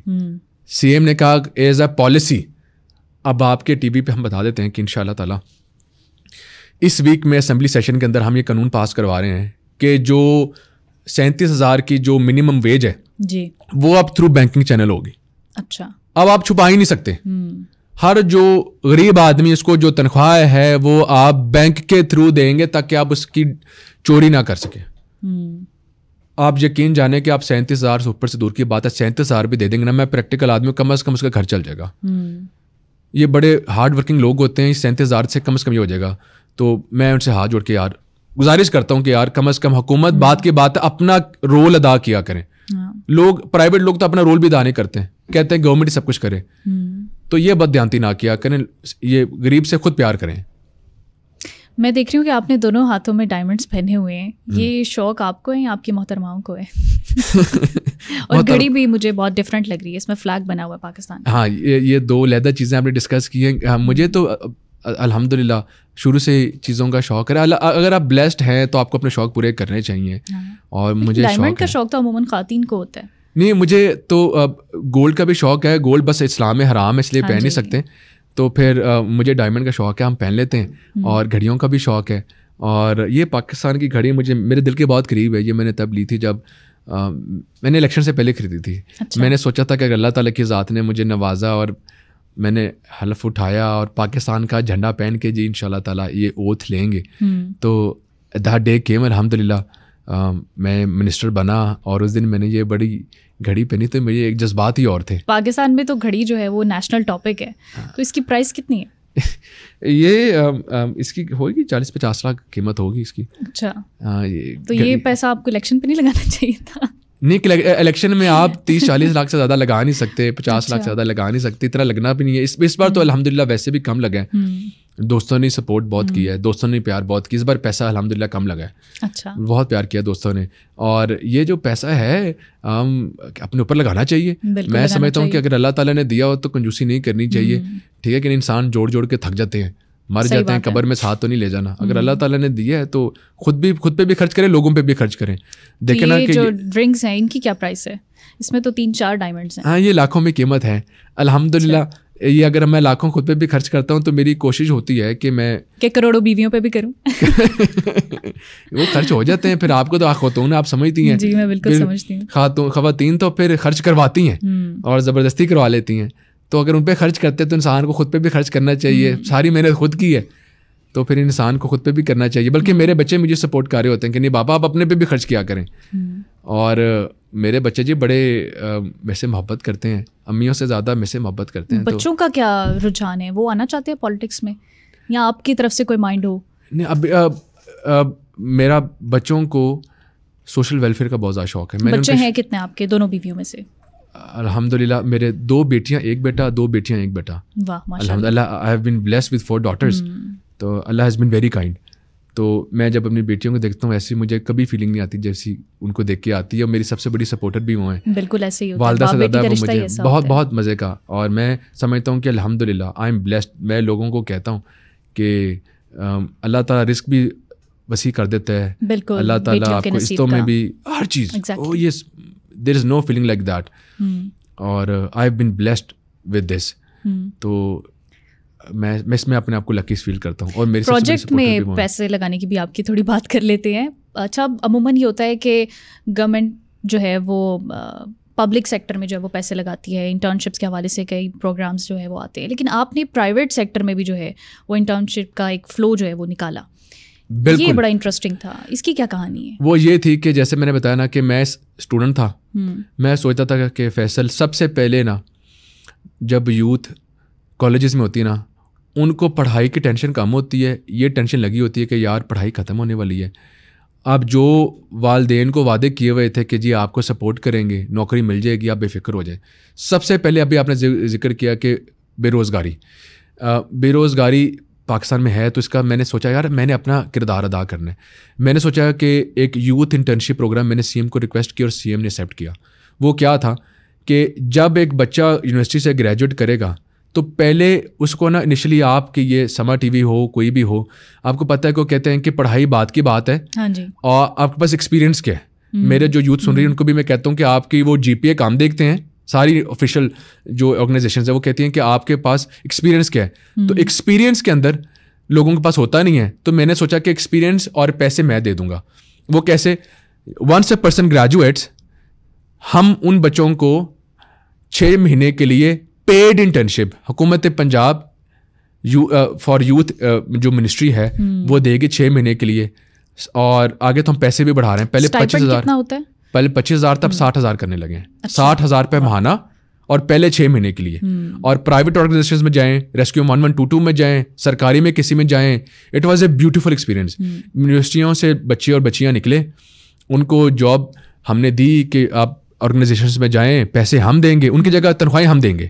سی ایم نے کہا ایز اے پالیسی اب آپ کے ٹی وی پہ ہم بتا دیتے ہیں کہ انشاء اللہ تعالیٰ اس ویک میں اسمبلی سیشن کے اندر ہم یہ قانون پاس کروا رہے ہیں کہ جو 37,000 کی جو منیمم ویج ہے جی وہ اب تھرو بینکنگ چینل ہوگی. اچھا, اب آپ چھپا ہی نہیں سکتے. ہر جو غریب آدمی اس کو جو تنخواہ ہے وہ آپ بینک کے تھرو دیں گے تاکہ آپ اس کی چوری نہ کر سکیں. آپ یقین جانیں کہ آپ 37,000 سے اوپر سے دور کی بات ہے, 37,000 بھی دے دیں گے نا, میں پریکٹیکل آدمی کم از کم اس کا گھر چل جائے گا. یہ بڑے ہارڈ ورکنگ لوگ ہوتے ہیں, 37,000 سے کم از کم یہ ہو جائے گا. تو میں ان سے ہاتھ جوڑ کے یار گزارش کرتا ہوں کہ یار کم از کم حکومت بات کی بات اپنا رول ادا کیا کریں. لوگ پرائیویٹ لوگ تو اپنا رول بھی ادا نہیں کرتے ہیں, کہتے ہیں گورنمنٹ سب کچھ کرے. تو یہ بددیانتی نہ کیا کریں, یہ غریب سے خود پیار کریں.
میں دیکھ رہی ہوں کہ آپ نے دونوں ہاتھوں میں ڈائمنڈس پہنے ہوئے ہیں. یہ شوق آپ کو ہے یا آپ کی محترماؤں کو ہے؟ اور گھڑی بھی مجھے بہت ڈفرینٹ لگ رہی ہے, اس میں فلیگ بنا ہوا ہے پاکستان.
ہاں, یہ دو علیحدہ چیزیں آپ نے ڈسکس کی ہیں. مجھے تو الحمدللہ شروع سے چیزوں کا شوق ہے. اگر آپ بلیسڈ ہیں تو آپ کو اپنے شوق پورے کرنے چاہیے. اور مجھے
ڈائمنڈ کا شوق تو عموماً خواتین کو ہوتا ہے.
نہیں, مجھے تو گولڈ کا بھی شوق ہے. گولڈ بس اسلام میں حرام ہے اس لیے پہن نہیں سکتے, تو پھر مجھے ڈائمنڈ کا شوق ہے, ہم پہن لیتے ہیں. اور گھڑیوں کا بھی شوق ہے. اور یہ پاکستان کی گھڑی مجھے میرے دل کے بہت قریب ہے. یہ میں نے تب لی تھی جب میں نے الیکشن سے پہلے خریدی تھی. میں نے سوچا تھا کہ اگر اللہ تعالیٰ کی ذات نے مجھے نوازا اور میں نے حلف اٹھایا اور پاکستان کا جھنڈا پہن کے جی انشاء اللہ تعالیٰ یہ اوتھ لیں گے, تو دا ڈے کیم الحمدللہ. میں منسٹر بنا اور اس دن میں نے یہ بڑی گھڑی پہنی, تو مجھے ایک جذبات ہی اور تھے.
پاکستان میں تو گھڑی جو ہے وہ نیشنل ٹاپک ہے, تو اس کی پرائس کتنی ہے؟
یہ اس کی ہوگی 40-50 لاکھ قیمت ہوگی اس کی.
اچھا, تو یہ پیسہ آپ کو الیکشن پہ نہیں لگانا چاہیے تھا؟
نہیں, الیکشن میں آپ 30-40 لاکھ سے زیادہ لگا نہیں سکتے, 50 لاکھ سے زیادہ لگا نہیں سکتے, اتنا لگنا بھی نہیں ہے. اس بار تو الحمدللہ ویسے بھی کم لگا ہے. دوستوں نے سپورٹ بہت کیا ہے, دوستوں نے پیار بہت کیا. اس بار پیسہ الحمدللہ کم لگا ہے. اچھا, بہت پیار کیا دوستوں نے. اور یہ جو پیسہ ہے اپنے اوپر لگانا چاہیے. میں سمجھتا ہوں کہ اگر اللہ تعالیٰ نے دیا ہو تو کنجوسی نہیں کرنی چاہیے. ٹھیک ہے کہ انسان جوڑ جوڑ کے تھک جاتے ہیں, مر جاتے ہیں, قبر میں ساتھ تو نہیں لے جانا. اگر اللہ تعالیٰ نے دیا ہے تو خود پہ بھی خرچ کریں, لوگوں پہ بھی خرچ کریں.
دیکھیں نا کہ جو ڈرنکس ہیں ان کی کیا پرائس ہے؟ اس میں تو 3-4 ڈائمنڈس ہیں.
ہاں, یہ لاکھوں میں قیمت ہے الحمدللہ. یہ اگر میں لاکھوں خود پہ بھی خرچ کرتا ہوں تو میری کوشش ہوتی ہے کہ میں
کروڑوں بیویوں پہ بھی کروں.
وہ خرچ ہو جاتے ہیں. پھر آپ کو تو خاتون آپ سمجھتی ہیں.
جی میں بالکل سمجھتی ہوں.
خواتین تو پھر خرچ کرواتی ہیں اور زبردستی کروا لیتی ہیں. تو اگر ان پہ خرچ کرتے تو انسان کو خود پہ بھی خرچ کرنا چاہیے. ساری محنت خود کی ہے تو پھر انسان کو خود پہ بھی کرنا چاہیے. بلکہ میرے بچے مجھے سپورٹ کر رہے ہوتے ہیں کہ نہیں بابا آپ اپنے پہ بھی خرچ کیا کریں. اور میرے بچے جی بڑے میں سے محبت کرتے ہیں, امیوں سے زیادہ میں سے محبت کرتے ہیں.
بچوں کا کیا رجحان ہے, وہ آنا چاہتے ہیں پالیٹکس میں یا آپ کی طرف سے کوئی مائنڈ ہو؟
نہیں, اب میرا بچوں کو سوشل ویلفیئر کا بہت زیادہ شوق ہے.
بچے ہیں کتنے آپ کے دونوں بیویوں میں سے؟
الحمدللہ میرے 2 بیٹیاں 1 بیٹا, 2 بیٹیاں 1 بیٹا. الحمدللہ I have been blessed with 4 daughters. تو اللہ ہیز بین ویری کائنڈ. تو میں جب اپنی بیٹیوں کو دیکھتا ہوں ایسی مجھے کبھی فیلنگ نہیں آتی جیسی ان کو دیکھ کے آتی ہے. اور میری سب سے بڑی سپورٹر بھی وہ ہیں.
بالکل ایسے ہی ہوتا ہے,
والدہ سے زیادہ وہ مجھے بہت مزے کا. اور میں سمجھتا ہوں کہ الحمدللہ آئی ایم بلیسڈ. میں لوگوں کو کہتا ہوں کہ اللہ تعالیٰ رزق بھی وسیع کر دیتا ہے. اللہ تعالیٰ آپ کو قسطوں میں بھی ہر چیز, دیر از نو فیلنگ لائک دیٹ. اور I have been blessed with this. تو میں اس میں اپنے آپ کو لکی فیل کرتا ہوں. اور میرے
پروجیکٹ میں پیسے لگانے کی بھی آپ کی تھوڑی بات کر لیتے ہیں. اچھا, عموماً یہ ہوتا ہے کہ گورنمنٹ جو ہے وہ پبلک سیکٹر میں جو ہے وہ پیسے لگاتی ہے, انٹرنشپس کے حوالے سے کئی پروگرامز جو ہے وہ آتے ہیں, لیکن آپ نے پرائیویٹ سیکٹر میں بھی جو ہے وہ انٹرنشپ کا ایک فلو جو ہے وہ نکالا. یہ بڑا انٹرسٹنگ تھا, اس کی کیا کہانی ہے؟
وہ یہ تھی کہ جیسے میں نے بتایا نا کہ میں اسٹوڈنٹ تھا, میں سوچتا تھا کہ فیصل سب سے پہلے نا جب یوتھ کالجز میں ہوتی ہے نا, ان کو پڑھائی کی ٹینشن کم ہوتی ہے, یہ ٹینشن لگی ہوتی ہے کہ یار پڑھائی ختم ہونے والی ہے. اب جو والدین کو وعدے کیے ہوئے تھے کہ جی آپ کو سپورٹ کریں گے, نوکری مل جائے گی, آپ بے فکر ہو جائیں. سب سے پہلے ابھی آپ نے ذکر کیا کہ بے روزگاری پاکستان میں ہے, تو اس کا میں نے سوچا یار میں نے اپنا کردار ادا کرنا ہے. میں نے سوچا کہ ایک یوتھ انٹرنشپ پروگرام میں نے سی ایم کو ریکویسٹ کی اور سی ایم نے ایکسیپٹ کیا. وہ کیا تھا کہ جب ایک بچہ یونیورسٹی سے گریجویٹ کرے گا تو پہلے اس کو نا انیشلی آپ کی یہ سما ٹی وی ہو کوئی بھی ہو, آپ کو پتہ ہے کہ کہتے ہیں کہ پڑھائی بات کی بات ہے, اور آپ کے پاس ایکسپیرینس کیا ہے. میرے جو یوتھ سن رہی ہیں ان کو بھی میں کہتا ہوں کہ آپ کی وہ جی پی اے کام دیکھتے ہیں, ساری آفیشیل جو آرگنائزیشنز ہیں وہ کہتی ہیں کہ آپ کے پاس ایکسپیرینس کیا ہے. تو ایکسپیرینس کے اندر لوگوں کے پاس ہوتا نہیں ہے, تو میں نے سوچا کہ ایکسپیرینس اور پیسے میں دے دوں گا. وہ کیسے؟ ونس اے پرسن گریجویٹس, ہم ان بچوں کو 6 مہینے کے لیے پیڈ انٹرنشپ حکومت پنجاب فار یوتھ جو منسٹری ہے وہ دے گی 6 مہینے کے لیے, اور آگے تو ہم پیسے بھی بڑھا رہے ہیں. پہلے 25,000 تب 60,000 کرنے لگے ہیں. 60,000 روپے ماہانہ اور پہلے 6 مہینے کے لیے. اور پرائیویٹ آرگنائزیشنز میں جائیں, ریسکیو 1122 میں جائیں, سرکاری میں کسی میں جائیں, it was a beautiful experience. یونیورسٹیوں سے بچے اور بچیاں نکلے, ان کو جاب ہم نے دی کہ آپ آرگنائزیشنز میں جائیں, پیسے ہم دیں گے, ان کی جگہ تنخواہیں ہم دیں گے.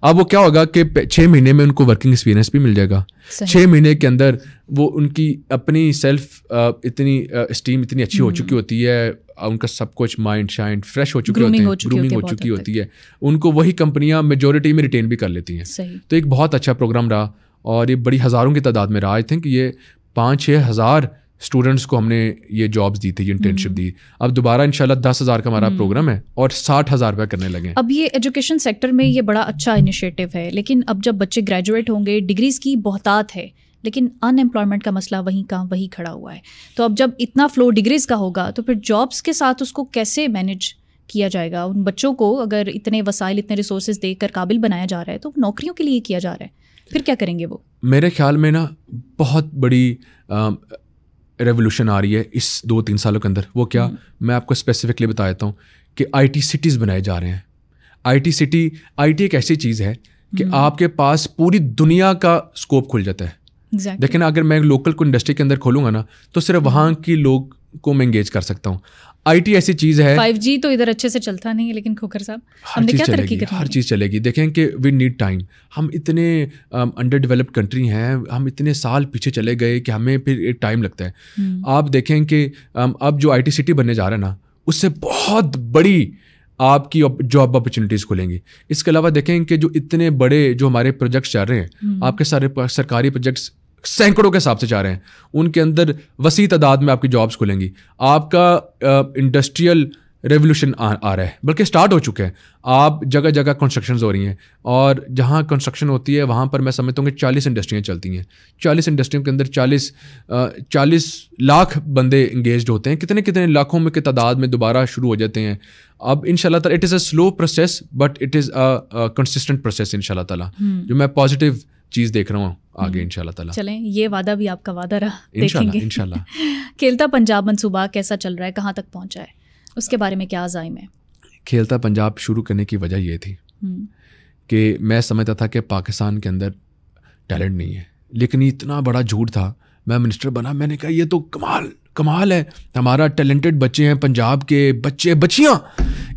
اب وہ کیا ہوگا کہ 6 مہینے میں ان کو ورکنگ ایکسپیرینس بھی مل جائے گا. 6 مہینے کے اندر وہ ان کی اپنی سیلف اتنی اسٹیم اتنی اچھی ہو چکی ہوتی ہے, ان کا سب کچھ مائنڈ شائنڈ فریش ہو چکے ہوتے ہیں, گرومنگ ہو چکی ہوتی ہے, ان کو وہی کمپنیاں میجورٹی میں ریٹین بھی کر لیتی ہیں. تو ایک بہت اچھا پروگرام رہا, اور یہ بڑی ہزاروں کی تعداد میں رہا. آئی تھنک یہ 5-6 ہزار اسٹوڈنٹس کو ہم نے یہ جابس دی تھی, یہ انٹرنشپ دی. اب دوبارہ انشاءاللہ 10,000 کا ہمارا پروگرام ہے اور 60,000 روپے کرنے لگے.
اب یہ ایجوکیشن سیکٹر میں یہ بڑا اچھا انیشیٹو ہے, لیکن اب جب بچے گریجویٹ ہوں گے, ڈگریز کی بہتات ہے, لیکن ان امپلائمنٹ کا مسئلہ وہیں کا وہی کھڑا ہوا ہے. تو اب جب اتنا فلو ڈگریز کا ہوگا تو پھر جابس کے ساتھ اس کو کیسے مینیج کیا جائے گا؟ ان بچوں کو اگر اتنے وسائل اتنے ریسورسز دے کر قابل بنایا جا رہا ہے تو نوکریوں کے لیے کیا جا رہا ہے, پھر کیا کریں گے وہ؟
میرے خیال میں نا بہت بڑی ریولیوشن آ رہی ہے اس 2-3 سالوں کے اندر. وہ کیا, میں آپ کو اسپیسیفکلی بتا دیتا ہوں کہ آئی ٹی سٹیز بنائے جا رہے ہیں. آئی ٹی ایک ایسی چیز ہے کہ آپ کے پاس پوری دنیا کا اسکوپ کھل جاتا ہے. لیکن اگر میں لوکل کو انڈسٹری کے اندر کھولوں گا نا تو صرف وہاں کی لوگ کو میں انگیج کر سکتا ہوں. آئی ٹی ایسی چیز ہے,
5G تو ادھر اچھے سے چلتا نہیں ہے, لیکن کھوکھر صاحب ہم نے کیا ترقی کرنی ہے,
ہر چیز چلے گی. دیکھیں کہ وی نیڈ ٹائم. ہم اتنے انڈر ڈیولپڈ کنٹری ہیں, ہم اتنے سال پیچھے چلے گئے کہ ہمیں پھر ایک ٹائم لگتا ہے. آپ دیکھیں کہ اب جو آئی ٹی سٹی بننے جا رہا ہے نا, اس سے بہت بڑی آپ کی جاب اپرچونیٹیز کھلیں گی. اس کے علاوہ دیکھیں کہ جو اتنے بڑے جو ہمارے پروجیکٹس چل رہے ہیں, آپ کے سارے سرکاری پروجیکٹس سینکڑوں کے حساب سے چاہ رہے ہیں, ان کے اندر وسیع تعداد میں آپ کی جابس کھلیں گی. آپ کا انڈسٹریل ریولیوشن آ رہا ہے, بلکہ اسٹارٹ ہو چکے ہیں. آپ جگہ جگہ کنسٹرکشنز ہو رہی ہیں, اور جہاں کنسٹرکشن ہوتی ہے وہاں پر میں سمجھتا ہوں کہ 40 انڈسٹریاں چلتی ہیں. 40 انڈسٹریوں کے اندر 40 لاکھ بندے انگیجڈ ہوتے ہیں. کتنے کتنے لاکھوں میں کی تعداد میں دوبارہ شروع ہو جاتے ہیں. اب ان شاء اللہ تعالیٰ it is a slow process but it is a consistent process in شاء اللہ تعالیٰ, جو میں پازیٹیو چیز دیکھ رہا ہوں آگے ان شاء اللہ تعالیٰ.
چلیں, یہ وعدہ بھی آپ کا وعدہ رہا, دیکھیں گے
انشاءاللہ.
کھیلتا پنجاب منصوبہ کیسا چل رہا ہے, کہاں تک پہنچا ہے, اس کے بارے میں کیا عزائم ہے؟
کھیلتا پنجاب شروع کرنے کی وجہ یہ تھی کہ میں سمجھتا تھا کہ پاکستان کے اندر ٹیلنٹ نہیں ہے, لیکن یہ اتنا بڑا جھوٹ تھا. میں منسٹر بنا, میں نے کہا یہ تو کمال ہے, ہمارا ٹیلنٹڈ بچے ہیں, پنجاب کے بچے بچیاں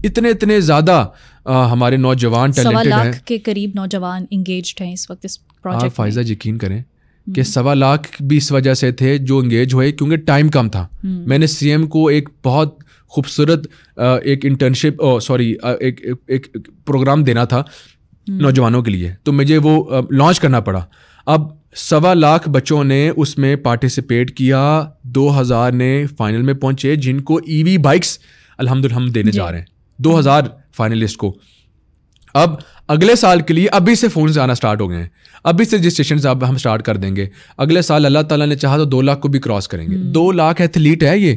اتنے زیادہ ہمارے نوجوان ٹیلنٹڈ ہیں.
1.25 لاکھ کے قریب نوجوان انگیجڈ ہیں اس وقت اس پروجیکٹ.
آپ فائزہ یقین کریں کہ 1.25 لاکھ بھی اس وجہ سے تھے جو انگیج ہوئے کیونکہ ٹائم کم تھا. میں نے سی ایم کو ایک بہت خوبصورت ایک انٹرنشپ ایک پروگرام دینا تھا نوجوانوں کے لیے, تو مجھے وہ لانچ کرنا پڑا. اب 1.25 لاکھ بچوں نے اس میں پارٹیسپیٹ کیا, 2000 نے فائنل میں پہنچے, جن کو EV بائکس الحمدللہ ہم دینے جا رہے ہیں 2000 فائنلسٹ کو. اب اگلے سال کے لیے ابھی سے فونز آنا اسٹارٹ ہو گئے ہیں, ابھی سے رجسٹریشنز اب ہم اسٹارٹ کر دیں گے. اگلے سال اللہ تعالیٰ نے چاہا تو 2 لاکھ کو بھی کراس کریں گے. 2 لاکھ ایتھلیٹ ہے یہ,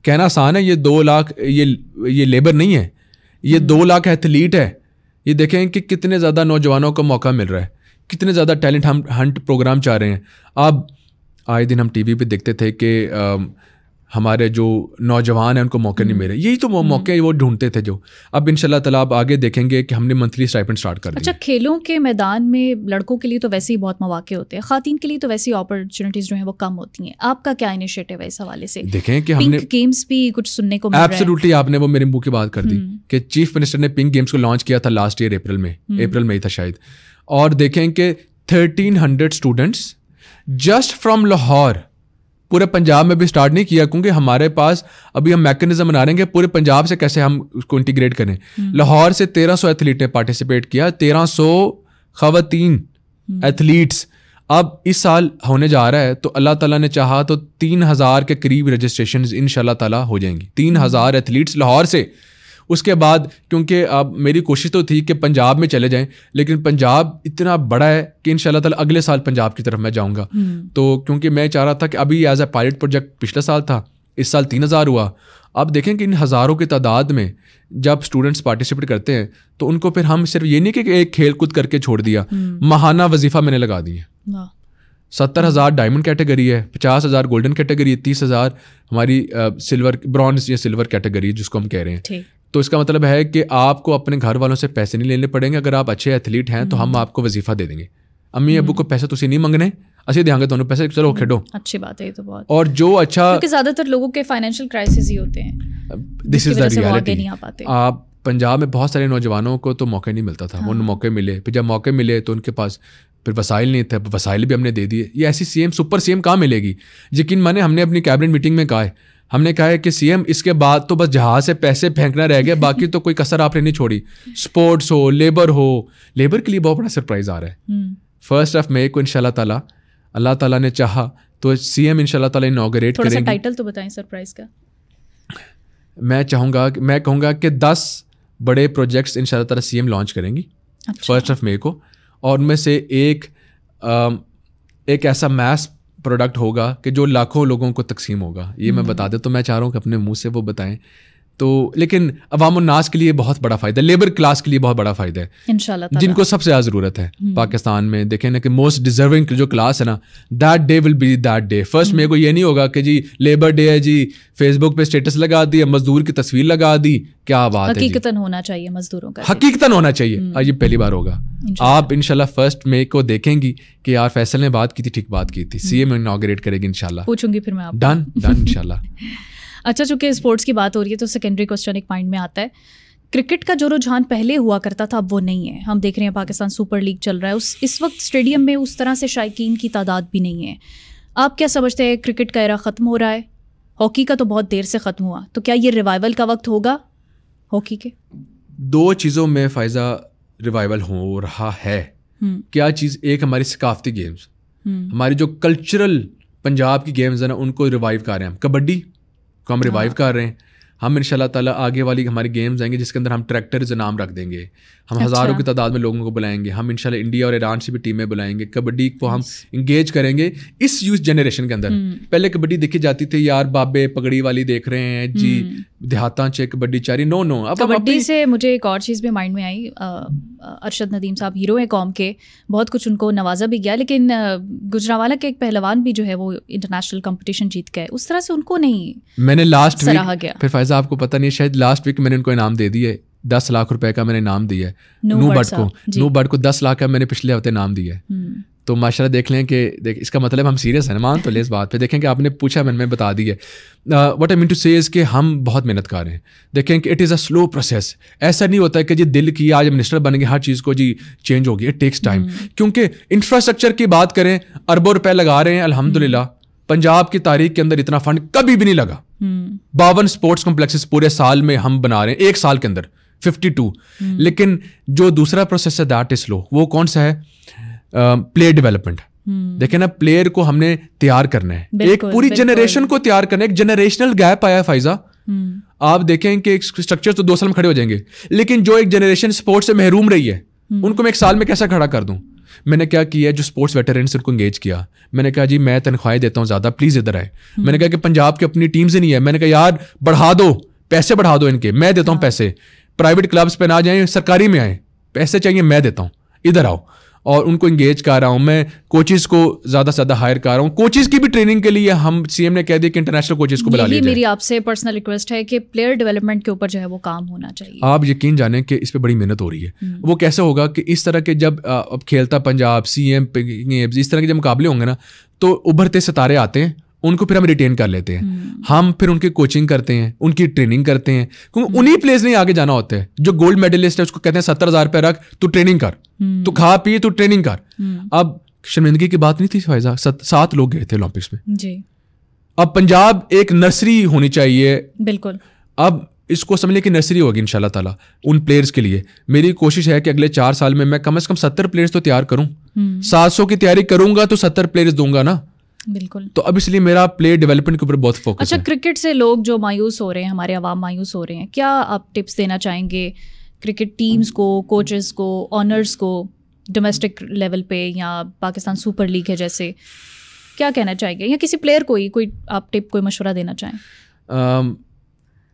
کہنا آسان ہے, یہ 2 لاکھ یہ لیبر نہیں ہے, یہ 2 لاکھ ایتھلیٹ ہے. یہ دیکھیں کہ کتنے زیادہ نوجوانوں کو موقع مل رہا ہے, کتنے زیادہ ٹیلنٹ ہنٹ پروگرام چاہ رہے ہیں. اب آئے دن ہم ٹی وی پہ دیکھتے تھے کہ ہمارے جو نوجوان ہیں ان کو موقع نہیں مل رہے. یہی تو موقع وہ ڈھونڈتے تھے جو اب ان شاء اللہ تعالیٰ آپ آگے دیکھیں گے کہ ہم نے منتھلی اسٹائپنڈ اسٹارٹ کر دیا.
اچھا, کھیلوں کے میدان میں لڑکوں کے لیے تو ویسے ہی بہت مواقع ہوتے ہیں, خواتین کے لیے تو ویسی اپرچونیٹیز جو ہیں وہ کم ہوتی ہیں. آپ کا کیا انیشیٹو ہے اس حوالے سے؟
دیکھیں کہ ہم نے
پنک گیمز بھی کچھ سننے کو مل رہا ہے.
ایبسلیوٹلی, آپ نے وہ میرے منہ کی بات کر دی کہ چیف منسٹر نے پنک گیمز کو لانچ کیا تھا لاسٹ ایئر اپریل میں ہی تھا شاید. اور دیکھیں کہ 1300 اسٹوڈنٹس جسٹ فرام لاہور, پورے پنجاب میں بھی اسٹارٹ نہیں کیا کیونکہ ہمارے پاس ابھی ہم میکنزم بنا رہے ہیں کہ پورے پنجاب سے کیسے ہم اس کو انٹیگریٹ کریں. لاہور سے 1300 ایتھلیٹ نے پارٹیسپیٹ کیا, 1300 خواتین ایتھلیٹس. اب اس سال ہونے جا رہا ہے تو اللہ تعالیٰ نے چاہا تو 3000 کے قریب رجسٹریشنز ان شاء اللہ تعالیٰ ہو جائیں گی. 3000 ایتھلیٹس لاہور سے. اس کے بعد کیونکہ اب میری کوشش تو تھی کہ پنجاب میں چلے جائیں, لیکن پنجاب اتنا بڑا ہے کہ ان شاء اللہ تعالیٰ اگلے سال پنجاب کی طرف میں جاؤں گا. تو کیونکہ میں چاہ رہا تھا کہ ابھی ایز اے پائلٹ پروجیکٹ پچھلے سال تھا, اس سال 3000 ہوا. اب دیکھیں کہ ان ہزاروں کی تعداد میں جب اسٹوڈنٹس پارٹیسپیٹ کرتے ہیں تو ان کو پھر ہم صرف یہ نہیں کہ ایک کھیل کود کر کے چھوڑ دیا, ماہانہ وظیفہ میں نے لگا دیے. 70,000 ڈائمنڈ کیٹیگری ہے, 50,000 گولڈن کیٹیگری ہے, 30,000 ہماری سلور برونز یا سلور کیٹیگری جس کو ہم کہہ رہے ہیں. تو اس کا مطلب ہے کہ آپ کو اپنے گھر والوں سے پیسے نہیں لینے پڑیں گے. اگر آپ اچھے ایتھلیٹ ہیں تو ہم آپ کو وظیفہ دے دیں گے. امی ابو کو پیسے تسی نہیں منگنے, اسی دیں گے تو پیسے, چلو کھیڈو.
اچھی بات ہے یہ تو بہت.
اور جو اچھا,
کیونکہ زیادہ تر لوگوں کے فائنینشیل کرائسس ہی ہوتے ہیں,
دس از دا ریئلٹی.
نہیں آ پاتے.
آپ پنجاب میں بہت سارے نوجوانوں کو تو موقع نہیں ملتا تھا, وہ موقع ملے, پھر جب موقع ملے تو ان کے پاس پھر وسائل نہیں تھے, وسائل بھی ہم نے دے دیے. یہ ایسی C M super C M کہاں ملے گی؟ یقین مانے ہم نے اپنی کیبنٹ میٹنگ میں کہا ہے, ہم نے کہا ہے کہ سی ایم اس کے بعد تو بس جہاز سے پیسے پھینکنا رہ گیا, باقی تو کوئی کسر آپ نے نہیں چھوڑی. اسپورٹس ہو, لیبر ہو, لیبر کے لیے بہت بڑا سرپرائز آ رہا ہے. 1 مئی کو ان شاء اللہ تعالیٰ نے چاہا تو سی ایم ان شاء اللہ تعالیٰ انوگریٹ کریں گے.
تھوڑا سا ٹائٹل تو بتائیں سرپرائز کا.
میں کہوں گا کہ 10 بڑے پروجیکٹس ان شاء اللہ تعالیٰ سی ایم لانچ کریں گی 1 مئی کو, اور ان میں سے ایک ایسا میس پروڈکٹ ہوگا کہ جو لاکھوں لوگوں کو تقسیم ہوگا. یہ میں بتا دوں تو میں چاہ رہا ہوں کہ اپنے منہ سے وہ بتائیں تو, لیکن عوام الناس کے لیے بہت بڑا فائدہ ہے, لیبر کلاس کے لیے بہت بڑا فائدہ ہے
انشاءاللہ,
جن کو سب سے زیادہ ضرورت ہے پاکستان میں. دیکھیں نا کہ موسٹ ڈیزرونگ جو کلاس ہے نا, that day will be that day. 1 مئی کو یہ نہیں ہوگا کہ جی لیبر ڈے ہے, جی فیس بک پہ اسٹیٹس لگا دی, مزدور کی تصویر لگا دی. کیا بات ہے,
حقیقتاً ہونا چاہیے مزدوروں کا,
حقیقتاً ہونا چاہیے. یہ پہلی بار ہوگا. آپ انشاءاللہ 1 مئی کو دیکھیں گی کہ یار فیصل نے بات کی تھی, ٹھیک بات کی تھی, سی ایم انوگریٹ کرے گی انشاءاللہ.
پوچھوں گی پھر میں آپ.
ڈن انشاءاللہ.
اچھا, چونکہ اسپورٹس کی بات ہو رہی ہے تو سیکنڈری کوسچن ایک مائنڈ میں آتا ہے. کرکٹ کا جو رجحان پہلے ہوا کرتا تھا اب وہ نہیں ہے. ہم دیکھ رہے ہیں پاکستان سپر لیگ چل رہا ہے, اس وقت اسٹیڈیم میں اس طرح سے شائقین کی تعداد بھی نہیں ہے. آپ کیا سمجھتے ہیں, کرکٹ کا ایرا ختم ہو رہا ہے؟ ہاکی کا تو بہت دیر سے ختم ہوا, تو کیا یہ ریوائول کا وقت ہوگا ہاکی کے؟
2 چیزوں میں فائزہ ریوائول ہو رہا ہے. کیا چیز؟ ایک ہماری ثقافتی گیمز, ہماری جو کلچرل پنجاب کی گیمز ہیں نا ان کو ریوائیو کر رہے ہیں. ہم کبڈی کو ہم ریوائیو کر رہے ہیں. ہم ان شاء اللہ تعالیٰ آگے والی ہماری گیمز آئیں گے جس کے اندر ہم ٹریکٹرز نام رکھ دیں گے, ہم ہزاروں کی تعداد میں لوگوں کو بلائیں گے. ہم ان شاء اللہ انڈیا اور ایران سے بھی ٹیمیں بلائیں گے. کبڈی کو ہم انگیج کریں گے اس یوتھ جنریشن کے اندر. پہلے کبڈی دیکھی جاتی تھی یار بابے پگڑی والی دیکھ رہے ہیں جی, دیہاتاں چے کبڈی چاری, نو. اب
کبڈی سے مجھے ایک اور چیز بھی مائنڈ میں آئی. ارشد ندیم صاحب ہیرو ہیں قوم کے, بہت کچھ ان کو نوازا بھی گیا, لیکن گجرانوالہ کے ایک پہلوان بھی جو ہے وہ انٹرنیشنل کمپٹیشن جیت گئے, اس طرح سے ان کو نہیں.
میں نے لاسٹ
سراہا گیا.
پھر فائزہ آپ کو پتہ نہیں شاید لاسٹ ویک میں نے ان کو انعام دے دیا ہے, 10 لاکھ روپے کا میں نے انعام دیا ہے. نو بٹ کو 10 لاکھ کا میں نے پچھلے ہفتے انعام دیا ہے. تو ماشاء اللہ دیکھ لیں کہ اس کا مطلب ہم سیریس ہیں, مان تو لے اس بات پہ. دیکھیں کہ آپ نے پوچھا, میں نے بتا دی ہے. واٹ آئی مین ٹو سے از کہ ہم بہت محنت کر رہے ہیں. دیکھیں کہ it is a slow process. ایسا نہیں ہوتا ہے کہ جی دل کی آج منسٹر بن گئے ہر چیز کو جی چینج ہوگی. اٹ ٹیکس ٹائم, کیونکہ انفراسٹرکچر کی بات کریں, اربوں روپے لگا رہے ہیں الحمدللہ. پنجاب کی تاریخ کے اندر اتنا فنڈ کبھی بھی نہیں لگا. 52 اسپورٹس کمپلیکسز پورے سال میں ہم بنا رہے ہیں, ایک سال کے اندر 52. لیکن جو دوسرا پروسیس ہے دیٹ از سلو. وہ کون سا ہے؟ Player development. دیکھیں نا, پلیئر کو ہم نے تیار کرنا ہے, ایک پوری جنریشن کو تیار کرنا ہے. ایک جنریشنل گیپ آیا ہے فائزہ. آپ دیکھیں کہ ایک اسٹرکچر تو 2 سال میں کھڑے ہو جائیں گے, لیکن جو ایک جنریشن اسپورٹ سے محروم رہی ہے ان کو میں 1 سال میں کیسا کھڑا کر دوں؟ میں نے کیا کیا, جو اسپورٹس ویٹرنس ان کو انگیج کیا. میں نے کہا جی میں تنخواہیں دیتا ہوں زیادہ, پلیز ادھر آئے. میں نے کہا کہ پنجاب کی اپنی ٹیمز ہی نہیں ہے, میں نے کہا یار بڑھا دو, پیسے بڑھا دو ان کے, میں دیتا ہوں پیسے. پرائیویٹ کلبس پہ نہ جائیں, سرکاری میں آئیں, پیسے چاہیے میں دیتا ہوں, ادھر آؤ. اور ان کو انگیج کر رہا ہوں میں, کوچز کو زیادہ سے زیادہ ہائر کر رہا ہوں. کوچز کی بھی ٹریننگ کے لیے ہم سی ایم نے کہہ دیا کہ انٹرنیشنل کوچز کو بلا لیا جائے.
میری آپ سے پرسنل ریکویسٹ ہے کہ پلیئر ڈیولپمنٹ کے اوپر جو ہے وہ کام ہونا چاہیے.
آپ یقین جانیں کہ اس پہ بڑی محنت ہو رہی ہے. وہ کیسے ہوگا کہ اس طرح کے جب اب کھیلتا پنجاب, سی ایم, اس طرح کے جب مقابلے ہوں گے نا, تو ابھرتے ستارے آتے ہیں, ان کو پھر ہم ریٹین کر لیتے ہیں. ہم پھر ان کی کوچنگ کرتے ہیں, ان کی ٹریننگ کرتے ہیں, کیونکہ انہیں پلیئرز نہیں آگے جانا ہوتا ہے. جو گولڈ میڈلسٹ ہے اس کو کہتے ہیں 70,000 روپے رکھ, تو ٹریننگ کر, تو کھا پی, تو ٹریننگ کر. اب شرمندگی کی بات نہیں تھی فائزہ, 7 لوگ گئے تھے اولمپکس میں جی. اب پنجاب ایک نرسری ہونی چاہیے.
بالکل.
اب اس کو سمجھ لیں کہ نرسری ہوگی انشاءاللہ تعالیٰ ان پلیئرز کے لیے. میری کوشش ہے کہ اگلے 4 سال میں کم از کم 70 پلیئرز تو تیار کروں. 700 کی تیاری کروں گا تو 70 پلیئرز دوں گا نا.
بالکل.
تو اب اس لیے میرا پلیئر ڈیولپمنٹ کے اوپر بہت فوکس
ہے. اچھا, کرکٹ سے لوگ جو مایوس ہو رہے ہیں, ہمارے عوام مایوس ہو رہے ہیں, کیا آپ ٹپس دینا چاہیں گے کرکٹ ٹیمز کو, کوچز کو, آنرز کو, ڈومیسٹک لیول پہ یا پاکستان سپر لیگ ہے جیسے, کیا کہنا چاہیں گے, یا کسی پلیئر کو ہی کوئی آپ ٹپ, کوئی مشورہ دینا چاہیں؟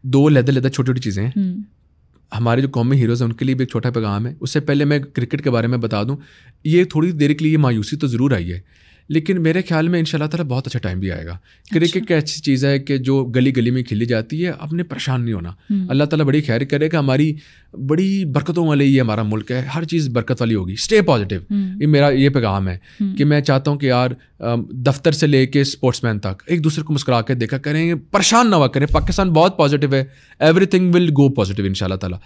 2 چھوٹی چھوٹی چیزیں ہیں. ہمارے جو قومی ہیروز ہیں ان کے لیے بھی ایک چھوٹا پیغام ہے. اس سے پہلے میں کرکٹ کے بارے میں بتا دوں, یہ تھوڑی دیر کے لیے مایوسی تو ضرور آئی ہے, لیکن میرے خیال میں انشاءاللہ تعالیٰ بہت اچھا ٹائم بھی آئے گا. کرکٹ ایک ایسی چیز ہے کہ جو گلی گلی میں کھیلی جاتی ہے, آپ نے پریشان نہیں ہونا. اللہ تعالیٰ بڑی خیر کرے گا. ہماری بڑی برکتوں والے یہ ہمارا ملک ہے, ہر چیز برکت والی ہوگی. اسٹے پازیٹیو, یہ میرا یہ پیغام ہے کہ میں چاہتا ہوں کہ یار دفتر سے لے کے اسپورٹس مین تک ایک دوسرے کو مسکرا کے دیکھا کریں, پریشان نہ ہوا کریں. پاکستان بہت پازیٹیو ہے, ایوری تھنگ ول گو پازیٹیو انشاءاللہ تعالیٰ.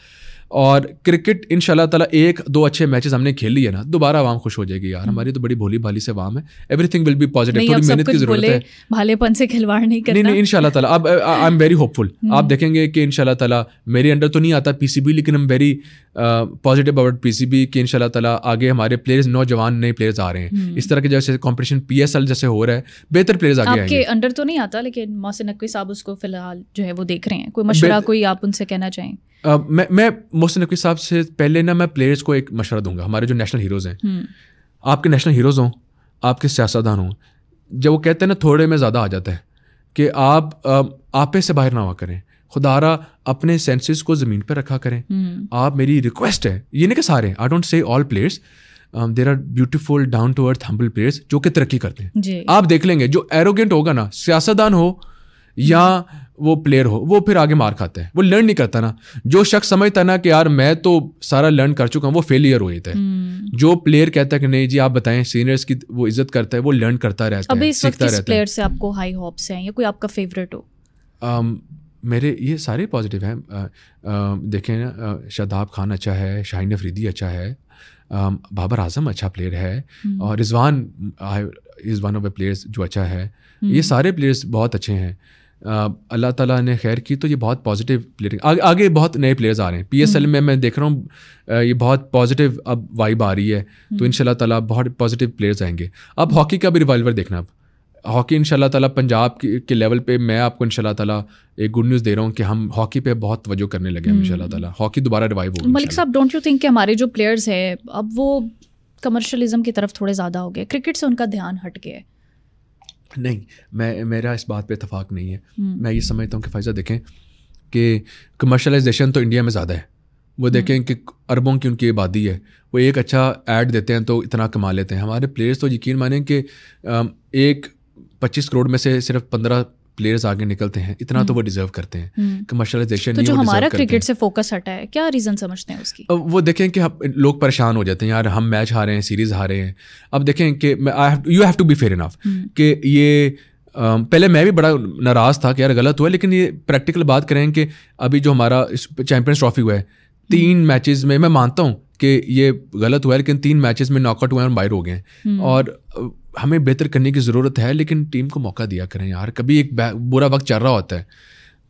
اور کرکٹ ان شاء اللہ تعالیٰ 1-2 اچھے میچز ہم نے کھیل لیے نا, دوبارہ عوام خوش ہو جائے گی. یار ہماری تو بڑی بھولی بھالی سے عوام ہے, everything will be positive. تھوڑی محنت کی ضرورت ہے,
بھالے پن سے کھلواڑ نہیں کرنا.
نہیں ان شاء اللہ تعالیٰ. اب آئی ایم ویری ہوپ فل. آپ دیکھیں گے کہ ان شاء اللہ تعالیٰ میرے انڈر تو نہیں آتا پی سی بی, لیکن ہم very positive about P C B کہ ان شاء اللہ تعالیٰ آگے ہمارے پلیئرز, نوجوان نئے پلیئرز آ رہے ہیں. اس طرح کے جیسے کمپٹیشن PSL جیسے ہو رہا ہے, بہتر پلیئرز آگے آئیں گے.
آپ کے انڈر تو نہیں آتا, لیکن محسن نقوی صاحب اس کو فی الحال جو ہے وہ دیکھ رہے ہیں. کوئی مشورہ کوئی آپ ان سے کہنا چاہیں؟
میں محسن نقوی صاحب سے پہلے نا میں پلیئرز کو ایک مشورہ دوں گا. ہمارے جو نیشنل ہیروز ہیں, آپ کے نیشنل ہیروز ہوں, آپ کے سیاستدان ہوں, جب وہ کہتے ہیں نا تھوڑے میں زیادہ آ جاتا ہے, کہ آپ آپے سے باہر نہ ہوا کریں. خدا را اپنے سینسز کو زمین پہ رکھا کریں. آپ, میری ریکویسٹ ہے, یہ نہیں کہ سارے, I don't say all players, there are beautiful down to earth humble players جو کہ ترقی کرتے ہیں. آپ دیکھ لیں گے جو ایروگینٹ ہوگا نا, سیاستدان ہو یا وہ پلیئر ہو, وہ پھر آگے مار کھاتا ہے, وہ لرن نہیں کرتا نا. جو شخص سمجھتا نا کہ یار میں تو سارا لرن کر چکا ہوں, وہ فیلئر ہو جاتا ہے. جو پلیئر کہتا ہے کہ نہیں جی آپ بتائیں, سینئرس کی وہ عزت کرتا ہے, وہ لرن کرتا رہتا ہے,
سیکھتا رہتا ہے. پلیئر سے آپ کو ہائی ہوپس ہیں یا کوئی آپ کا فیوریٹ ہو؟
میرے یہ سارے پازیٹیو ہیں. دیکھیں نا, شاداب خان اچھا ہے, شاہین افریدی اچھا ہے, بابر اعظم اچھا پلیئر ہے, اور Rizwan is one of a players جو اچھا ہے. یہ سارے پلیئرس بہت اچھے ہیں. اللہ تعالیٰ نے خیر کی تو یہ بہت پازیٹیو پلیئر. آگے بہت نئے پلیئرز آ رہے ہیں. PSL میں دیکھ رہا ہوں یہ بہت پازیٹیو اب وائب آ رہی ہے, تو ان شاء اللہ تعالیٰ بہت پازیٹیو پلیئرز آئیں گے. اب ہاکی کا بھی ریوائول دیکھنا. اب ہاکی ان شاء اللہ تعالیٰ پنجاب کے لیول پہ میں آپ کو ان شاء اللہ تعالیٰ ایک گڈ نیوز دے رہا ہوں کہ ہم ہاکی پہ بہت توجہ کرنے لگے ہیں. ان شاء اللہ تعالیٰ ہاکی دوبارہ ریوائو ہوگی.
ملک صاحب, ڈونٹ یو تھنک کہ ہمارے جو پلیئرز ہیں اب وہ کمرشلزم کی طرف تھوڑے زیادہ ہو گئے, کرکٹ سے ان کا دھیان ہٹ گیا ہے؟
نہیں, میرا اس بات پہ اتفاق نہیں ہے. میں یہ سمجھتا ہوں کہ فائزہ دیکھیں کہ کمرشلائزیشن تو انڈیا میں زیادہ ہے. وہ دیکھیں کہ اربوں کی ان کی آبادی ہے, وہ ایک اچھا ایڈ دیتے ہیں تو اتنا کما لیتے ہیں. ہمارے پلیئرز تو یقین مانیں کہ 25 کروڑ میں سے صرف 15 پلیئرز آگے نکلتے ہیں, اتنا تو وہ ڈیزرو کرتے ہیں. کمرشلائزیشن
تو جو ہمارا کرکٹ سے فوکس ہٹا ہے, کیا ریزن سمجھتے ہیں اس کی؟
وہ دیکھیں کہ لوگ پریشان ہو جاتے ہیں, یار ہم میچ ہارے ہیں, سیریز ہارے ہیں. اب دیکھیں کہ you have to be fair enough کہ یہ پہلے میں بھی بڑا ناراض تھا کہ یار غلط ہوا ہے, لیکن یہ پریکٹیکل بات کریں کہ ابھی جو ہمارا چیمپئنز ٹرافی ہوا ہے 3 میچز میں مانتا ہوں کہ یہ غلط ہوا ہے, لیکن 3 میچز میں ناک آؤٹ ہوئے ہیں اور باہر ہو گئے ہیں. اور ہمیں بہتر کرنے کی ضرورت ہے, لیکن ٹیم کو موقع دیا کریں یار. کبھی ایک برا وقت چل رہا ہوتا ہے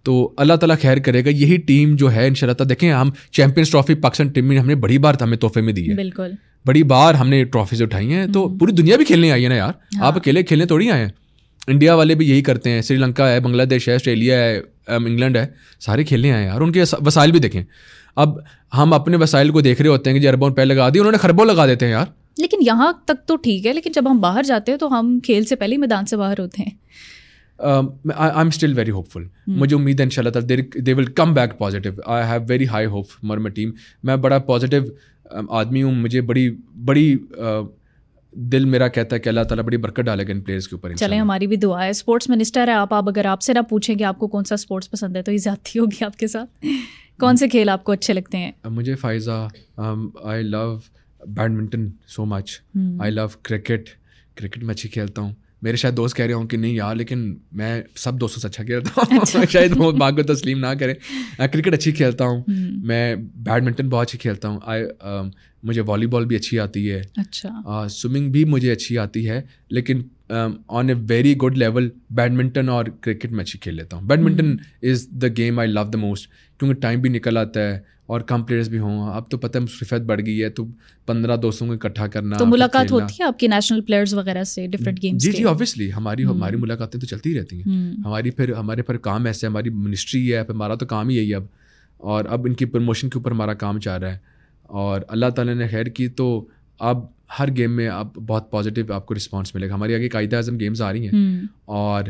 تو اللہ تعالیٰ خیر کرے گا. یہی ٹیم جو ہے ان شاء اللہ تعالیٰ, دیکھیں ہم چیمپئنز ٹرافی پاکستان ٹیم میں ہم نے بڑی بار ہمیں تحفے میں دی ہے,
بالکل
بڑی بار ہم نے ٹرافیز اٹھائی ہیں. تو پوری دنیا بھی کھیلنے آئی ہے نا یار, آپ اکیلے کھیلنے تھوڑی آئے ہیں. انڈیا والے بھی یہی کرتے ہیں, سری لنکا ہے, بنگلہ دیش ہے, آسٹریلیا ہے, انگلینڈ ہے, سارے کھیلنے آئے ہیں یار. ان کے وسائل بھی دیکھیں. اب ہم اپنے وسائل کو دیکھ رہے ہوتے ہیں کہ جی اربوں پہ لگا دی, انہوں نے خربوں لگا دیتے ہیں یار.
لیکن یہاں تک تو ٹھیک ہے, لیکن جب ہم باہر جاتے ہیں تو ہم کھیل سے پہلے میدان سے باہر ہوتے ہیں.
I am still very hopeful. مجھے امید ہے ان شاء اللہ تعالیٰ they will come back positive. I have very high hope for my team. میں بڑا پازیٹیو آدمی ہوں. مجھے بڑی دل میرا کہتا ہے کہ اللہ تعالیٰ بڑی برکت ڈالے گا ان پلیئرس کے اوپر.
چلیں, ہماری بھی دعا ہے. اسپورٹس منسٹر ہے آپ, اگر آپ سے نہ پوچھیں کہ آپ کو کون سا اسپورٹس پسند ہے تو یہ زیادتی ہوگی آپ کے ساتھ. کون سے کھیل آپ کو اچھے لگتے ہیں؟
مجھے فائزہ, آئی لو بیڈمنٹن سو مچ. آئی لو کرکٹ میں اچھی کھیلتا ہوں. میرے شاید دوست کہہ رہے ہوں کہ نہیں یار, لیکن میں سب دوستوں سے اچھا کھیلتا ہوں. شاید وہ بات کو تسلیم نہ کریں. کرکٹ اچھی کھیلتا ہوں میں, بیڈمنٹن بہت اچھی کھیلتا ہوں. مجھے والی بال بھی اچھی آتی ہے.
اچھا.
سوئمنگ بھی مجھے اچھی آتی ہے, لیکن on a very good level badminton اور کرکٹ میں اچھی کھیل لیتا ہوں. Badminton is the game I love the most, کیونکہ ٹائم بھی نکل آتا ہے اور کم پلیئرس بھی ہوں. اب تو پتہ ہے مصروفیت بڑھ گئی ہے, تو 15 دوستوں کو اکٹھا کرنا.
تو ملاقات ہوتی ہے آپ کی نیشنل پلیئرز وغیرہ سے ڈفرینٹ گیمس کے؟
جی آبویسلی ہماری ملاقاتیں تو چلتی رہتی ہیں. ہمارے پر کام ایسے, ہماری منسٹری ہے, ہمارا تو کام ہی یہی ہے اب. اور اب ان کی پروموشن کے اوپر ہمارا کام چل رہا ہے, اور اللہ تعالیٰ نے خیر کی تو اب ہر گیم میں اب بہت پازیٹیو آپ کو رسپانس ملے گا. ہماری آگے قائد اعظم گیمز آ رہی ہیں, اور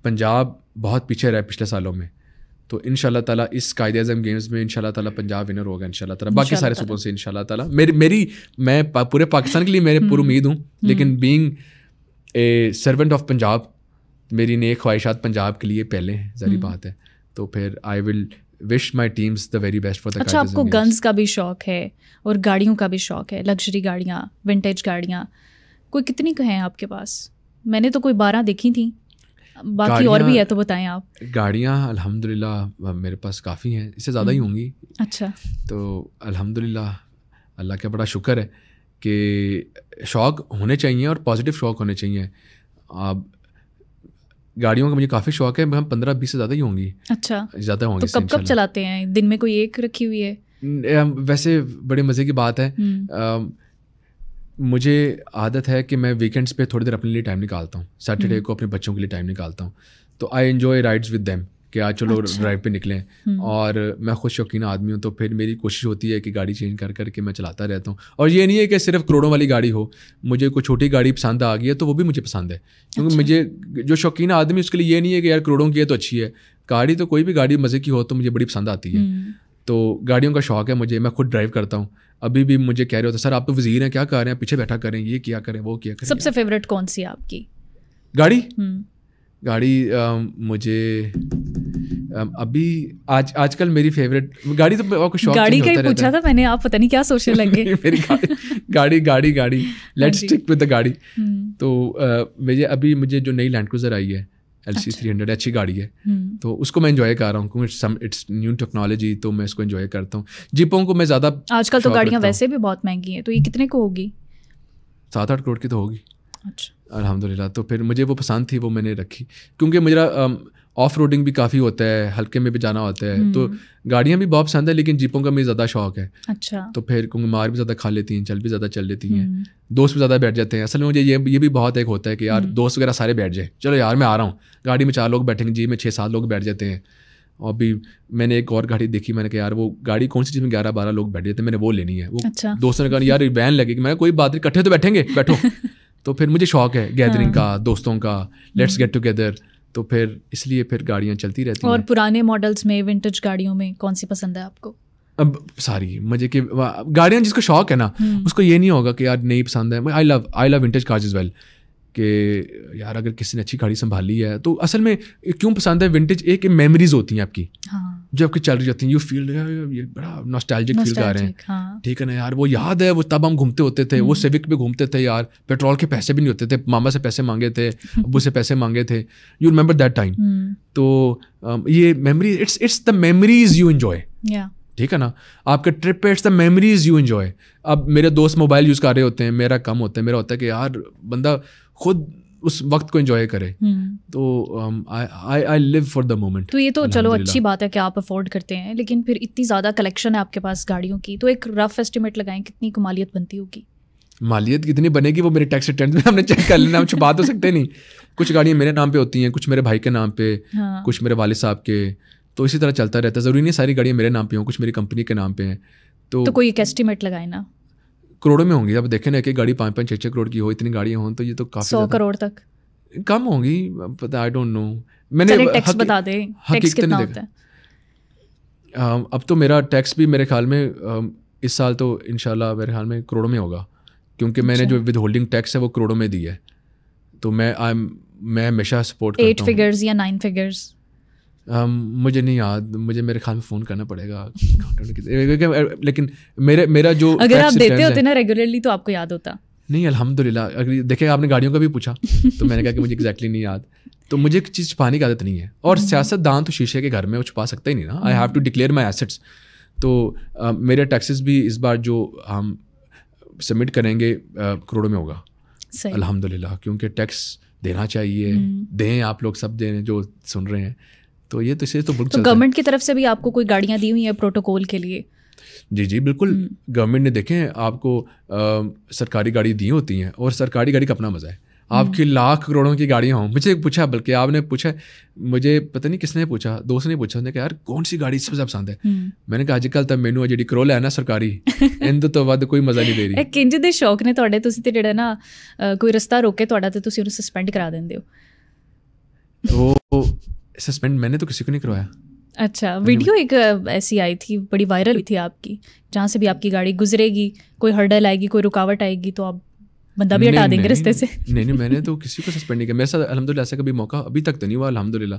پنجاب بہت پیچھے رہا پچھلے سالوں میں. تو ان شاء اللہ تعالیٰ اس قائد اعظم گیمز میں ان شاء اللہ تعالیٰ پنجاب ونر ہوگا ان شاء اللہ تعالیٰ. باقی سارے صوبوں سے ان شاء اللہ تعالیٰ. میں پورے پاکستان کے لیے میرے پوری امید ہوں, لیکن being a servant of Punjab, میری نیک خواہشات پنجاب کے لیے پہلے ہیں, ظاہری بات ہے. تو پھر I will wish my teams the very best for the.
اچھا, آپ کو گنز کا بھی شوق ہے اور گاڑیوں کا بھی شوق ہے, لگژری گاڑیاں, ونٹیج گاڑیاں, کوئی کتنی ہیں آپ کے پاس؟ میں نے تو کوئی 12 دیکھی تھیں, باقی اور بھی ہے تو بتائیں آپ.
گاڑیاں الحمد للہ میرے پاس کافی ہیں, اس سے زیادہ ہی ہوں گی.
اچھا. تو
الحمد للہ اللہ کا بڑا شکر ہے کہ شوق ہونے چاہیے اور پازیٹیو شوق ہونے چاہیے. آپ گاڑیوں کا مجھے کافی شوق ہے, ہم 15-20 سے زیادہ ہی ہوں گی.
اچھا,
زیادہ ہوں گی.
تو کب چلاتے ہیں؟ دن میں کوئی ایک رکھی ہوئی ہے؟
ویسے بڑے مزے کی بات ہے, مجھے عادت ہے کہ میں ویکینڈس پہ تھوڑی دیر اپنے لیے ٹائم نکالتا ہوں. سیٹرڈے کو اپنے بچوں کے لیے ٹائم نکالتا ہوں, تو I enjoy rides with them کہ آج چلو ڈرائیو پہ نکلیں. اور میں خود شوقین آدمی ہوں, تو پھر میری کوشش ہوتی ہے کہ گاڑی چینج کر کے میں چلاتا رہتا ہوں. اور یہ نہیں ہے کہ صرف کروڑوں والی گاڑی ہو, مجھے کوئی چھوٹی گاڑی پسند آ گئی ہے تو وہ بھی مجھے پسند ہے. کیونکہ مجھے جو شوقین آدمی اس کے لیے یہ نہیں ہے کہ یار کروڑوں کی ہے تو اچھی ہے. گاڑی تو کوئی بھی گاڑی مزے کی ہو تو مجھے بڑی پسند آتی ہے. تو گاڑیوں کا شوق ہے مجھے, میں خود ڈرائیو کرتا ہوں. ابھی بھی مجھے کہہ رہے ہوتے سر آپ تو وزیر ہیں, کیا کر رہے ہیں, پیچھے بیٹھا کریں, یہ کیا کریں, وہ کیا کریں.
سب سے فیوریٹ کون سی آپ کی
گاڑی؟ مجھے ابھی آج کل میری فیوریٹ گاڑی تو آپ کو شوق
گاڑی کا ہی پوچھا تھا میں نے, آپ پتہ نہیں کیا سوچنے لگے.
میری گاڑی لیٹس اسٹک ود دا گاڑی. تو مجھے جو نئی لینڈ کروزر آئی ہے LC300 اچھی گاڑی ہے, تو اس کو میں انجوائے کر رہا ہوں کیونکہ اٹس نیو ٹیکنالوجی, تو میں اس کو انجوائے کرتا ہوں. جیپوں کو میں زیادہ,
آج کل تو گاڑیاں ویسے بھی بہت مہنگی ہیں, تو یہ کتنے کو ہوگی؟
7-8 کروڑ کی تو ہوگی.
اچھا,
الحمد للہ. تو پھر مجھے وہ پسند تھی, وہ میں نے رکھی, کیونکہ میرا آف روڈنگ بھی کافی ہوتا ہے, ہلکے میں بھی جانا ہوتا ہے. تو گاڑیاں بھی بہت پسند ہے, لیکن جیپوں کا مجھے زیادہ شوق ہے.
اچھا.
تو پھر کیونکہ مار بھی زیادہ کھا لیتی ہیں, چل بھی زیادہ چل لیتی ہیں, دوست بھی زیادہ بیٹھ جاتے ہیں. اصل میں مجھے یہ بھی بہت ایک ہوتا ہے کہ یار دوست وغیرہ سارے بیٹھ جائیں, چلو یار میں آ رہا ہوں. گاڑی میں 4 لوگ بیٹھیں گے, جی میں 6-7 لوگ بیٹھ جاتے ہیں. اور بھی میں نے ایک اور گاڑی دیکھی, میں نے کہا یار وہ گاڑی کون سی چیز میں 11-12 لوگ بیٹھ جاتے ہیں, میں نے وہ لینی ہے. وہ دوستوں نے کہا یار وین لگے گی, میں نے کوئی بات نہیں, کٹھے تو بیٹھیں گے, بیٹھو. تو پھر مجھے شوق ہے گیدرنگ کا, دوستوں کا, لیٹس گیٹ ٹوگیدر. تو پھر اس لیے پھر گاڑیاں چلتی رہتی ہیں.
اور پرانے ماڈلس میں, ونٹیج گاڑیوں میں کون سی پسند ہے آپ کو؟
اب ساری مجھے کہ گاڑیاں جس کو شوق ہے نا, اس کو یہ نہیں ہوگا کہ یار نہیں پسند ہے. آئی لو ونٹیج کارز از ویل, کہ یار اگر کسی نے اچھی گاڑی سنبھالی ہے تو اصل میں کیوں پسند ہے ونٹیج, ایک میموریز ہوتی ہیں آپ کی جو آپ کی چل رہی ہوتی ہیں, یو فیل یہ بڑا ناسٹیلجک فیل کر رہے ہیں, ٹھیک ہے نا یار. وہ یاد ہے وہ تب ہم گھومتے ہوتے تھے, وہ سیوک پہ گھومتے تھے یار, پیٹرول کے پیسے بھی نہیں ہوتے تھے, ماما سے پیسے مانگے تھے, ابو سے پیسے مانگے تھے, یو ریمبر دیٹ ٹائم. تو یہ memory, it's the memories you enjoy, ٹھیک ہے نا. آپ کے ٹرپ پہ it's the memories you enjoy. اب میرے دوست موبائل یوز کر رہے ہوتے ہیں, میرا کم ہوتا ہے, میرا ہوتا ہے کہ یار بندہ خود اس وقت کو انجوائے کرے. تو آئی لیو فار دا مومنٹ.
تو یہ تو چلو اچھی بات ہے کہ آپ افورڈ کرتے ہیں, لیکن پھر اتنی زیادہ کلیکشن ہے آپ کے پاس گاڑیوں کی, تو ایک رف ایسٹیمیٹ لگائیں کتنی کو مالیت بنتی ہوگی؟
مالیت کتنی بنے گی وہ میرے ٹیکس ریٹرن میں ہم نے چیک کر لینا, ہم چھپا تو سکتے نہیں. کچھ گاڑیاں میرے نام پہ ہوتی ہیں, کچھ میرے بھائی کے نام پہ, کچھ میرے والد صاحب کے, تو اسی طرح چلتا رہتا ہے. ضروری نہیں ساری گاڑیاں میرے نام پہ ہوں, کچھ میری کمپنی کے نام پہ ہیں. تو
کوئی ایک ایسٹیمیٹ لگائیں نا,
کروڑوں میں ہوں گی. اب دیکھیں نا کہ گاڑی 5-6 کروڑ کی ہو, اتنی گاڑیاں ہوں تو یہ تو کافی
100 کروڑ تک
کم ہوں گی, پتہ آئی ڈونٹ نو. میں نے
ٹیکس بتا دیں, ٹیکس کتنا ہوتا ہے؟
اب تو میرا ٹیکس بھی میرے خیال میں اس سال تو انشاءاللہ میرے خیال میں کروڑوں میں ہوگا, کیونکہ میں نے جو ود ہولڈنگ ٹیکس ہے وہ کروڑوں میں دی ہے. تو میں ہمیشہ سپورٹ کرتا ہوں.
8 فگرز یا 9 فگرز
مجھے نہیں یاد, مجھے میرے خیال میں فون کرنا پڑے گا, لیکن میرا جو
اگر آپ دیتے ہوتے نا ریگولرلی تو آپ کو یاد ہوتا.
نہیں الحمدللہ. اگر دیکھیں آپ نے گاڑیوں کا بھی پوچھا تو میں نے کہا کہ مجھے ایگزیکٹلی نہیں یاد. تو مجھے ایک چیز چھپانے کی عادت نہیں ہے, اور سیاست دان تو شیشے کے گھر میں وہ چھپا سکتا ہی نہیں نا. I have to declare my assets. تو میرے ٹیکسز بھی اس بار جو ہم سبمٹ کریں گے کروڑوں میں ہوگا الحمدللہ, کیونکہ ٹیکس دینا چاہیے, دیں آپ لوگ سب دیں جو سن رہے ہیں. تو یہ تو اسے تو بالکل
گورنمنٹ کی طرف سے بھی آپ کو کوئی گاڑیاں دی ہوئی ہیں پروٹوکول کے لیے؟
جی بالکل. گورنمنٹ نے دیکھیں آپ کو سرکاری گاڑی دی ہوتی ہیں, اور سرکاری گاڑی کا اپنا مزہ ہے. آپ کی لاکھ کروڑوں کی گاڑیاں ہوں. مجھے پوچھا, بلکہ آپ نے پوچھا, مجھے پتہ نہیں کس نے پوچھا, دوست نے پوچھا, نے کہا یار کون سی گاڑی سب سے پسند ہے؟ میں نے کہا اج کل ਤਾਂ ਮੈਨੂੰ ਜਿਹੜੀ ਕਰੋਲਾ ਹੈ ਨਾ ਸਰਕਾਰੀ, ਇਹਦੇ ਤੋਂ ਵੱਧ ਕੋਈ ਮਜ਼ਾ ਨਹੀਂ ਦੇ ਰਹੀ.
ਇਹ ਕਿੰਜ ਦੇ ਸ਼ੌਕ ਨੇ ਤੁਹਾਡੇ, ਤੁਸੀਂ ਤੇ ਜਿਹੜਾ ਨਾ ਕੋਈ ਰਸਤਾ ਰੋਕੇ ਤੁਹਾਡਾ ਤੇ ਤੁਸੀਂ ਉਹਨੂੰ ਸਸਪੈਂਡ ਕਰਾ ਦਿੰਦੇ ਹੋ.
وہ سسپینڈ میں نے تو کسی کو نہیں کروایا.
اچھا, ویڈیو ایک ایسی آئی تھی بڑی وائرل ہوئی تھی آپ کی, جہاں سے بھی آپ کی گاڑی گزرے گی, کوئی ہرڈل آئے گی, کوئی رکاوٹ آئے گی تو آپ بندہ بھی ہٹا دیں گے رستے سے.
نہیں میں نے تو کسی کو سسپینڈ نہیں کیا. میرے ساتھ الحمدللہ ایسا کبھی موقع ابھی تک تو نہیں ہوا الحمدللہ,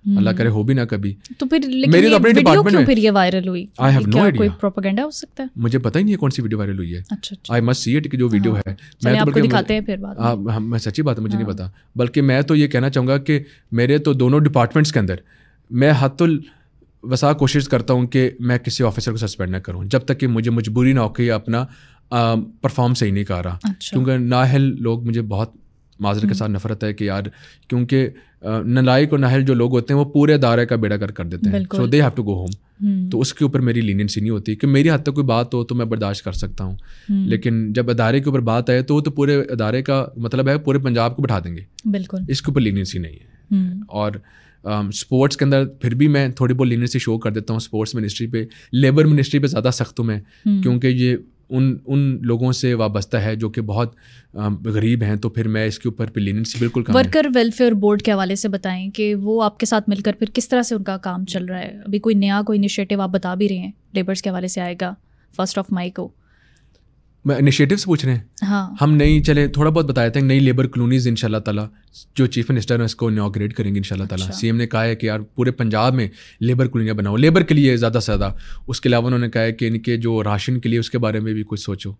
اللہ کرے ہو بھی نہ کبھی.
تو پھر لیکن یہ ویڈیو کیوں پھر یہ وائرل ہوئی؟ کیا کوئی پروپیگنڈا ہو سکتا ہے؟
مجھے پتہ ہی نہیں ہے کون سی ویڈیو وائرل ہوئی ہے.
اچھا
آئی مسٹ سی اٹ کہ جو ویڈیو ہے
میں آپ کو دکھاتے ہیں پھر بعد
میں. سچی بات ہے, مجھے نہیں پتا. بلکہ میں تو یہ کہنا چاہوں گا کہ میرے تو دونوں ڈپارٹمنٹس کے اندر میں حد الوسع کوشش کرتا ہوں کہ میں کسی آفیسر کو سسپینڈ نہ کروں جب تک کہ مجھے مجبوری نہ ہو کہ اپنا پرفارم صحیح نہیں کر رہا. کیونکہ نااہل لوگ, مجھے بہت معذرت کے ساتھ نفرت ہے کہ یار, کیونکہ نالائق اور نااہل جو لوگ ہوتے ہیں وہ پورے ادارے کا بیڑا کر دیتے ہیں. So they have to go home. تو اس کے اوپر میری لینینسی نہیں ہوتی کہ میری حد تک کوئی بات ہو تو میں برداشت کر سکتا ہوں, لیکن جب ادارے کے اوپر بات آئے تو وہ تو پورے ادارے کا مطلب ہے پورے پنجاب کو بٹھا دیں گے.
بالکل
اس کے اوپر لینینسی نہیں ہے. اور اسپورٹس کے اندر پھر بھی میں تھوڑی بہت لینینسی شو کر دیتا ہوں. اسپورٹس منسٹری پہ, لیبر منسٹری پہ زیادہ سخت ہوں میں, کیونکہ یہ ان لوگوں سے وابستہ ہے جو کہ بہت غریب ہیں. تو پھر میں اس کے اوپر پہ لینینسی بالکل کم ہے.
ورکر ویلفیئر بورڈ کے حوالے سے بتائیں کہ وہ آپ کے ساتھ مل کر پھر کس طرح سے ان کا کام چل رہا ہے؟ ابھی کوئی نیا کوئی انیشیٹو آپ بتا بھی رہے ہیں لیبرس کے حوالے سے آئے گا 1 مئی کو.
میں انیشیٹو سے پوچھ رہے ہیں.
ہاں
ہم نئی چلے تھوڑا بہت بتایا تھا, نئی لیبر کالونیز ان شاء اللہ تعالیٰ جو چیف منسٹر ہیں اس کو انوگریٹ کریں گے ان شاء اللہ تعالیٰ. سی ایم نے کہا ہے کہ یار پورے پنجاب میں لیبر کالونیاں بناؤ, لیبر کے لیے زیادہ سے زیادہ. اس کے علاوہ انہوں نے کہا ہے کہ ان کے جو راشن کے لیے اس کے بارے میں بھی کچھ سوچو.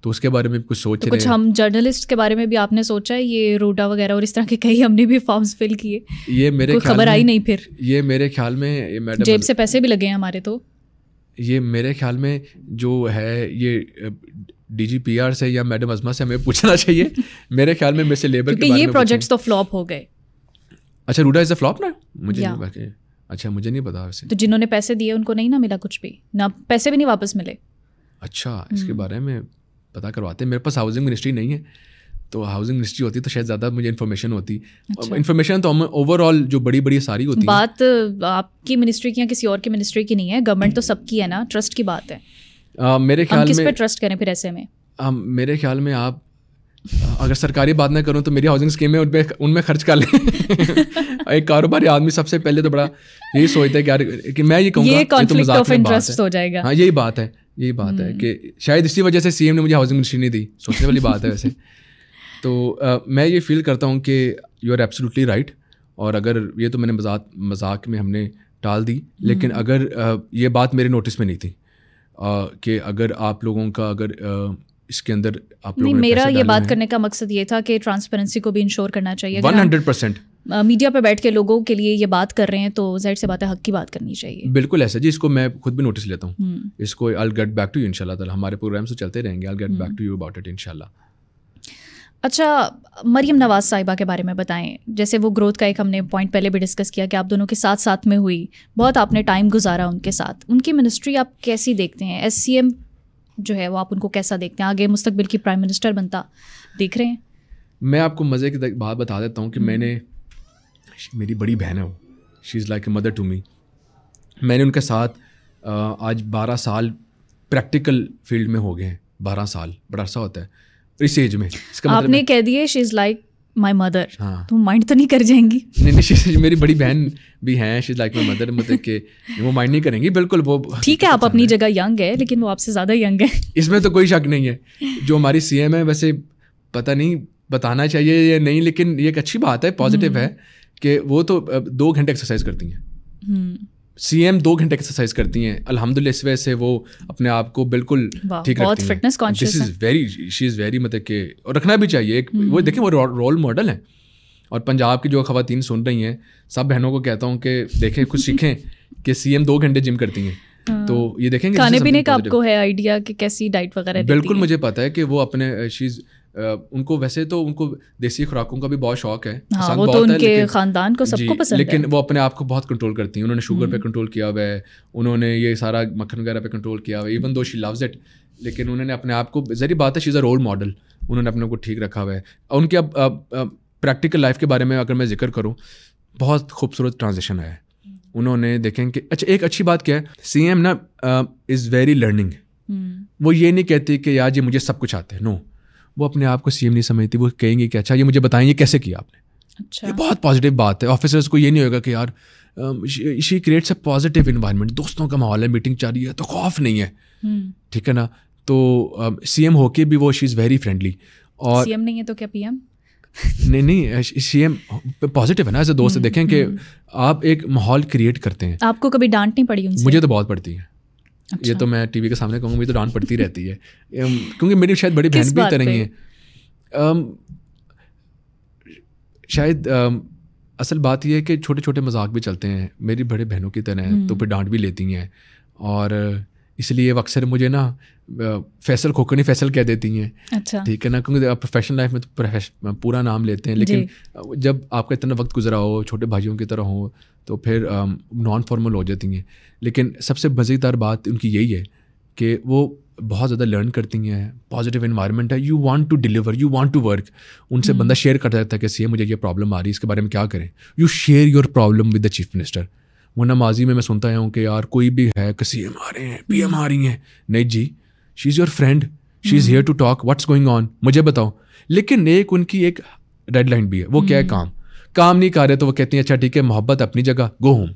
تو اس کے بارے میں بھی کچھ سوچ رہے ہیں.
کچھ ہم جرنلسٹ کے بارے میں بھی آپ نے سوچا ہے, یہ روڈا وغیرہ اور اس طرح کے کئی ہم نے بھی فارمز فل کیے,
یہ میرے
خبر آئی نہیں. پھر
یہ میرے خیال میں
جیب سے پیسے بھی لگے ہیں ہمارے. تو
یہ میرے خیال میں جو ہے یہ ڈی جی پی آر سے یا میڈم ازما سے ہمیں پوچھنا چاہیے. میرے خیال میں سے لیبر کے
یہ پروجیکٹس تو فلاپ ہو گئے.
اچھا روڈا از اے فلاپ نا؟ مجھے اچھا مجھے نہیں پتا ویسے.
تو جنہوں نے پیسے دیے ان کو نہیں نہ ملا کچھ بھی, نہ پیسے بھی نہیں واپس ملے.
اچھا اس کے بارے میں پتہ کرواتے ہیں. میرے پاس ہاؤسنگ منسٹری نہیں ہے, تو ہاؤسنگ منسٹری ہوتی تو شاید زیادہ مجھے انفارمیشن ہوتی. انفارمیشن تو اوور آل جو بڑی بڑی ساری ہوتی ہے.
بات آپ کی منسٹری کی یا کسی اور کی منسٹری کی نہیں ہے, گورنمنٹ تو سب کی ہے نا, ٹرسٹ کی بات ہے.
میرے خیال میں
کس پہ ٹرسٹ کریں پھر ایسے میں؟
میرے خیال میں آپ اگر سرکاری بات نہ کروں تو میری ہاؤسنگ اسکیم ہے ان میں خرچ کر لیں. ایک کاروباری آدمی سب سے پہلے تو بڑا یہی سوچتا ہے کہ یار کہ میں یہ کہوں گا,
یہ کانفلکٹ آف انٹرسٹ ہو جائے گا.
ہاں یہی بات ہے کہ شاید اسی وجہ سے سی ایم نے مجھے ہاؤسنگ منسٹری نہیں دی. سوچنے والی بات ہے ویسے. تو میں یہ فیل کرتا ہوں کہ یو آر ایبسلیوٹلی رائٹ. اور اگر یہ تو میں نے مذاق میں ہم نے ٹال دی, لیکن اگر یہ بات میرے نوٹس میں نہیں تھی کہ اگر آپ لوگوں کا اگر اس کے اندر آپ لوگوں نے
میرا یہ بات کرنے کا مقصد یہ تھا کہ ٹرانسپیرنسی کو بھی انشور کرنا چاہیے.
100%
میڈیا پہ بیٹھ کے لوگوں کے لیے یہ بات کر رہے ہیں تو ظاہر سی بات ہے حق کی بات کرنی چاہیے.
بالکل ایسا جی, اس کو میں خود بھی نوٹس لیتا ہوں. اس کو I'll get back to you انشاء اللہ تعالیٰ. ہمارے پروگرامس تو چلتے رہیں گے. I'll get back to you about it انشاء اللہ.
اچھا مریم نواز صاحبہ کے بارے میں بتائیں. جیسے وہ گروتھ کا ایک ہم نے پوائنٹ پہلے بھی ڈسکس کیا کہ آپ دونوں کے ساتھ ساتھ میں ہوئی, بہت آپ نے ٹائم گزارا ان کے ساتھ. ان کی منسٹری آپ کیسی دیکھتے ہیں؟ ایس سی ایم جو ہے وہ آپ ان کو کیسا دیکھتے ہیں؟ آگے مستقبل کی پرائم منسٹر بنتا دیکھ رہے ہیں؟
میں آپ کو مزے کی بات بتا دیتا ہوں کہ میں نے, میری بڑی بہن ہے وہ, she is like a mother to me. میں نے ان کے ساتھ آج 12 سال پریکٹیکل فیلڈ میں ہو گئے ہیں. 12 سال بڑا عرصہ ہوتا ہے اس ایج میں. اس کا
آپ نے کہہ دیے شی از لائک مائی مدر,
ہاں
تو مائنڈ تو نہیں کر جائیں گی؟
نہیں, میری بڑی بہن بھی ہیں, شی از لائک مائی مدر, مطلب کہ وہ مائنڈ نہیں کریں گی بالکل. وہ
ٹھیک ہے آپ اپنی جگہ ینگ ہے, لیکن وہ آپ سے زیادہ ینگ ہے,
اس میں تو کوئی شک نہیں ہے. جو ہماری سی ایم ہے, ویسے پتہ نہیں بتانا چاہیے یا نہیں, لیکن یہ ایک اچھی بات ہے, پازیٹیو ہے کہ وہ تو 2 گھنٹے ایکسرسائز کرتی ہیں. سی ایم 2 گھنٹے ایکسرسائز کرتی ہیں الحمد للہ. اس وجہ سے وہ اپنے آپ کو بالکل ٹھیک رکھتی ہیں.
فٹنس کانشیس ہے.
شی از ویری مطلب کہ رکھنا بھی چاہیے ایک, وہ دیکھیں وہ رول ماڈل ہیں. اور پنجاب کی جو خواتین سن رہی ہیں, سب بہنوں کو کہتا ہوں کہ دیکھیں کچھ سیکھیں کہ سی ایم 2 گھنٹے جم کرتی ہیں. تو یہ دیکھیں گے
کھانے پینے کا آپ کو ہے آئیڈیا کہ کیسی ڈائٹ وغیرہ؟
بالکل مجھے پتا ہے کہ وہ اپنے ان کو ویسے تو ان کو دیسی خوراکوں کا بھی بہت شوق ہے,
وہ تو ان کے خاندان کو سب کو پسند ہے,
لیکن وہ اپنے آپ کو بہت کنٹرول کرتی ہیں. انہوں نے شوگر پہ کنٹرول کیا ہوا ہے, انہوں نے یہ سارا مکھن وغیرہ پہ کنٹرول کیا ہوا ہے, even though she loose it, لیکن انہوں نے اپنے آپ کو, ظاہری بات ہے شی از اے رول ماڈل, انہوں نے اپنے کو ٹھیک رکھا ہوا ہے. ان کی اب پریکٹیکل لائف کے بارے میں اگر میں ذکر کروں, بہت خوبصورت ٹرانزیشن ہے. انہوں نے دیکھیں کہ اچھا ایک اچھی بات کیا ہے, سی ایم نا از ویری لرننگ. وہ یہ نہیں کہتی کہ یار یہ مجھے سب کچھ آتا ہے, نو, وہ اپنے آپ کو سی ایم نہیں سمجھتی. وہ کہیں گی کہ اچھا یہ مجھے بتائیں یہ کیسے کیا آپ نے. یہ بہت پازیٹیو بات ہے. آفیسرس کو یہ نہیں ہوگا کہ یار شی کریٹس اے پازیٹیو انوائرمنٹ, دوستوں کا ماحول ہے, میٹنگ چل رہی ہے تو خوف نہیں ہے, ٹھیک ہے نا. تو سی ایم ہو کے بھی وہ شی از ویری فرینڈلی. اور
سی ایم نہیں ہے تو کیا پی ایم؟
نہیں, سی ایم پازیٹیو ہے نا. ایسے دوست دیکھیں کہ آپ ایک ماحول کریٹ کرتے ہیں.
آپ کو کبھی ڈانٹ نہیں پڑی ان سے؟
مجھے تو بہت پڑتی ہے. یہ تو میں ٹی وی کے سامنے کہوں گا, مجھے تو ڈانٹ پڑتی رہتی ہے, کیونکہ میری شاید بڑی بہن بھی طرح ہی ہے. شاید اصل بات یہ ہے کہ چھوٹے چھوٹے مذاق بھی چلتے ہیں میری بڑے بہنوں کی طرح ہیں, تو پھر ڈانٹ بھی لیتی ہیں. اور اس لیے وہ اکثر مجھے نا فیصل کھوکھنی فیصل کہہ دیتی ہیں.
اچھا
ٹھیک ہے نا, کیونکہ آپ پروفیشنل لائف میں تو پورا نام لیتے ہیں, لیکن جب آپ کا اتنا وقت گزرا ہو, چھوٹے بھائیوں کی طرح ہو, تو پھر نان فارمل ہو جاتی ہیں. لیکن سب سے مزیدار بات ان کی یہی ہے کہ وہ بہت زیادہ لرن کرتی ہیں. پازیٹیو انوائرمنٹ ہے, you want to deliver, you want to work. ان سے بندہ شیئر کرتا رہتا ہے کہ سی مجھے یہ پرابلم آ رہی ہے, اس کے بارے میں کیا کریں. You share your problem with the chief minister. ورنہ ماضی میں سنتا آیا ہوں کہ یار کوئی بھی ہے کہ سی ایم آ رہے ہیں, پی ایم آ رہی ہیں, نہیں جی, she is your friend, she is here to talk, what's going on, مجھے بتاؤ. لیکن ایک ان کی ایک ڈیڈ لائن بھی ہے, وہ کیا ہے, کام نہیں کر رہے تو وہ کہتی ہیں اچھا ٹھیک ہے, محبت اپنی جگہ, گو ہوم.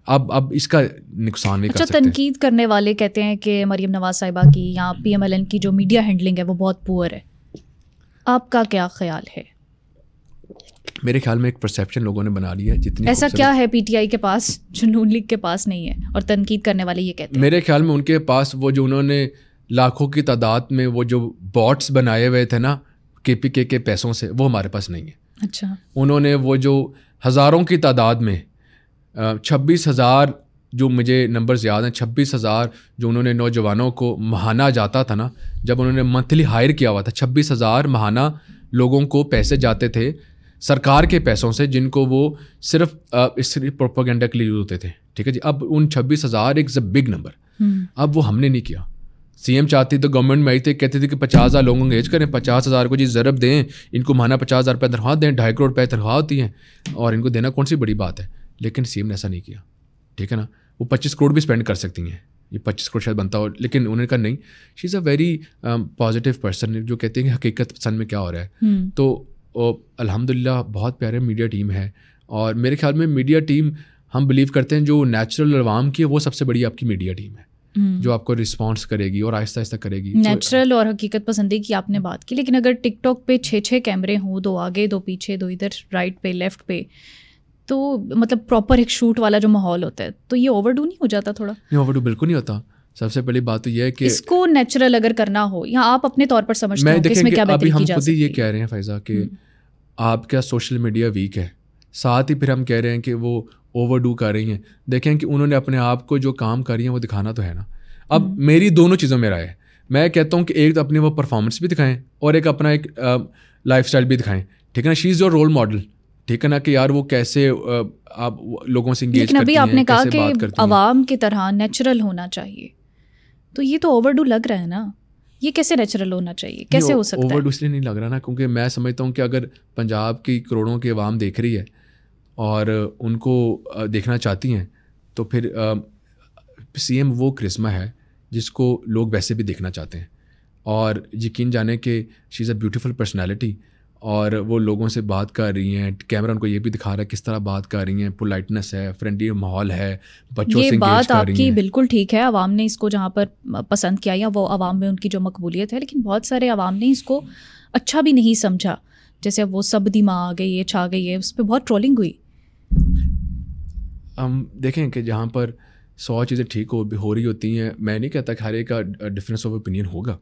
اب اس کا نقصان نہیں کر سکتے.
تنقید کرنے والے کہتے ہیں کہ مریم نواز صاحبہ کی یا پی ایم ایل این کی جو میڈیا ہینڈلنگ ہے وہ بہت پور ہے. آپ کا کیا خیال ہے؟
میرے خیال میں ایک پرسیپشن لوگوں نے بنا لی ہے. جتنی
ایسا کیا ہے پی ٹی آئی کے پاس جو نون لیگ کے پاس نہیں ہے, اور تنقید کرنے والے یہ کہتے ہیں؟
میرے خیال میں ان کے پاس وہ جو انہوں نے لاکھوں کی تعداد میں وہ جو باٹس بنائے ہوئے تھے نا کے پی کے پیسوں سے, وہ ہمارے پاس نہیں ہے.
اچھا,
انہوں نے وہ جو ہزاروں کی تعداد میں 26,000 جو مجھے نمبرز یاد ہیں, 26,000 جو انہوں نے نوجوانوں کو ماہانہ جاتا تھا نا, جب انہوں نے منتھلی ہائر کیا ہوا تھا, 26,000 ماہانہ لوگوں کو پیسے جاتے تھے سرکار کے پیسوں سے, جن کو وہ صرف اس پروپیگنڈا کے لیے یوز ہوتے تھے. ٹھیک ہے جی, اب ان 26,000 ایک بگ نمبر, اب وہ ہم نے نہیں کیا. سی ایم چاہتی تو گورنمنٹ میں آئی تھی, کہتے تھے کہ 50,000 لوگوں کو انگیج کریں, 50,000 کو جی ضرب دیں, ان کو ماہانہ 50,000 روپے تنخواہ دیں, 2.5 کروڑ روپے تنخواہ ہوتی ہیں, اور ان کو دینا کون سی بڑی بات ہے. لیکن سی ایم نے ایسا نہیں کیا. ٹھیک ہے نا, وہ 25 کروڑ بھی اسپینڈ کر سکتی ہیں, یہ 25 کروڑ شاید بنتا ہو, لیکن انہوں نے کہا نہیں, شی از اے ویری پازیٹیو پرسن, جو کہتے ہیں کہ حقیقت پسند میں کیا ہو رہا ہے. تو الحمد للہ بہت پیارے میڈیا ٹیم ہے, اور میرے خیال میں میڈیا ٹیم ہم بلیو کرتے ہیں جو نیچرل عوام کی ہے, وہ سب سے بڑی آپ کی میڈیا ٹیم ہے, جو آپ کو رسپانس کرے گی اور آہستہ آہستہ کرے گی.
نیچرل اور حقیقت پسندی کی آپ نے بات کی, لیکن اگر ٹک ٹاک پہ 6 کیمرے ہوں, 2 آگے 2 پیچھے 2 ادھر, رائٹ پہ لیفٹ پہ, تو مطلب پراپر ایک شوٹ والا جو ماحول ہوتا ہے, تو یہ اوور ڈو نہیں ہو جاتا تھوڑا؟
نہیں, اوور ڈو بالکل نہیں ہوتا. سب سے پہلی بات تو یہ ہے کہ
اس کو نیچرل اگر کرنا ہو, یا آپ اپنے طور پر سمجھتے ہیں کہ اس میں کیا بہتری کی جا سکتی ہے؟
ہم خود ہی یہ کہہ رہے ہیں فائزہ کہ آپ کا سوشل میڈیا ویک ہے, ساتھ ہی پھر ہم کہہ رہے ہیں کہ وہ اوور ڈو کر رہی ہیں. دیکھیں کہ انہوں نے اپنے آپ کو جو کام کر رہی ہیں وہ دکھانا تو ہے نا. اب میری دونوں چیزوں میں رائے ہے, میں کہتا ہوں کہ ایک تو اپنی وہ پرفارمنس بھی دکھائیں, اور ایک اپنا ایک لائف اسٹائل بھی دکھائیں. ٹھیک ہے نا, شی از یور رول ماڈل. ٹھیک ہے نا, کہ یار وہ کیسے آپ لوگوں سے انگیج کرتی ہیں,
لیکن ابھی آپ نے کہا کہ
ہیں.
عوام کی طرح نیچرل ہونا چاہیے, تو یہ تو اوور ڈو لگ رہا ہے نا. یہ کیسے نیچرل ہونا چاہیے, کیسے ہو سکتا ہے؟
اوور ڈو اس لیے نہیں لگ رہا نا, کیونکہ میں سمجھتا ہوں کہ اگر پنجاب کی کروڑوں کی عوام دیکھ رہی ہے اور ان کو دیکھنا چاہتی ہیں, تو پھر سی ایم وہ کرسمہ ہے جس کو لوگ ویسے بھی دیکھنا چاہتے ہیں. اور یقین جانے کہ شی از اے بیوٹیفل پرسنالٹی, اور وہ لوگوں سے بات کر رہی ہیں, کیمرہ ان کو یہ بھی دکھا رہا ہے کس طرح بات کر رہی ہیں, پولائٹنس ہے, فرینڈلی ماحول ہے, بچوں سے انگیج کر رہی ہیں.
یہ بات آپ کی بالکل ٹھیک ہے, عوام نے اس کو جہاں پر پسند کیا یا وہ عوام میں ان کی جو مقبولیت ہے, لیکن بہت سارے عوام نے اس کو اچھا بھی نہیں سمجھا. جیسے وہ سبدی ماں آ گئی ہے, چھا گئی ہے, اس پہ بہت ٹرولنگ ہوئی.
ہم دیکھیں کہ جہاں پر 100 چیزیں ٹھیک ہو رہی ہوتی ہیں, میں نہیں کہتا کہ ہر ایک کا ڈفرینس آف اوپینین ہوگا,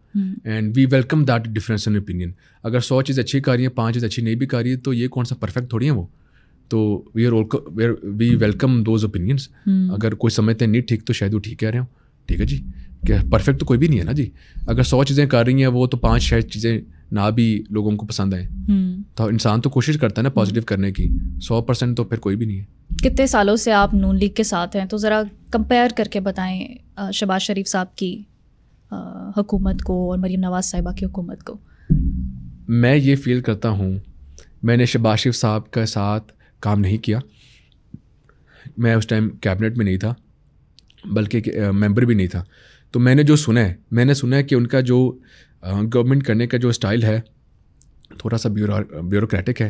and we welcome that difference in opinion. اگر 100 چیزیں اچھی کر رہی ہیں, 5 چیزیں اچھی نہیں بھی کر رہی ہے, تو یہ کون سا پرفیکٹ تھوڑی ہیں وہ. تو وی ویلکم دوز اوپینینس. اگر کوئی سمجھتے ہیں نہیں ٹھیک تو شاید وہ ٹھیک کہہ رہے ہوں, ٹھیک ہے جی, کہ پرفیکٹ تو کوئی بھی نہیں ہے نا جی. اگر 100 چیزیں کر رہی ہیں وہ, تو 5 شاید چیزیں نہ بھی لوگوں کو پسند آئیں. تو انسان تو کوشش کرتا ہے نا پازیٹیو کرنے کی, 100% تو پھر کوئی بھی نہیں ہے.
کتنے سالوں سے آپ نون لیگ کے ساتھ ہیں, تو ذرا کمپیئر کر کے بتائیں شہباز شریف صاحب کی حکومت کو اور مریم نواز صاحبہ کی حکومت کو.
میں یہ فیل کرتا ہوں, میں نے شہباز شریف صاحب کے ساتھ کام نہیں کیا. میں اس ٹائم کیبنٹ میں نہیں تھا, بلکہ ممبر بھی نہیں تھا. تو میں نے جو سنا ہے کہ ان کا جو گورنمنٹ کرنے کا جو اسٹائل ہے تھوڑا سا بیوروکریٹک ہے,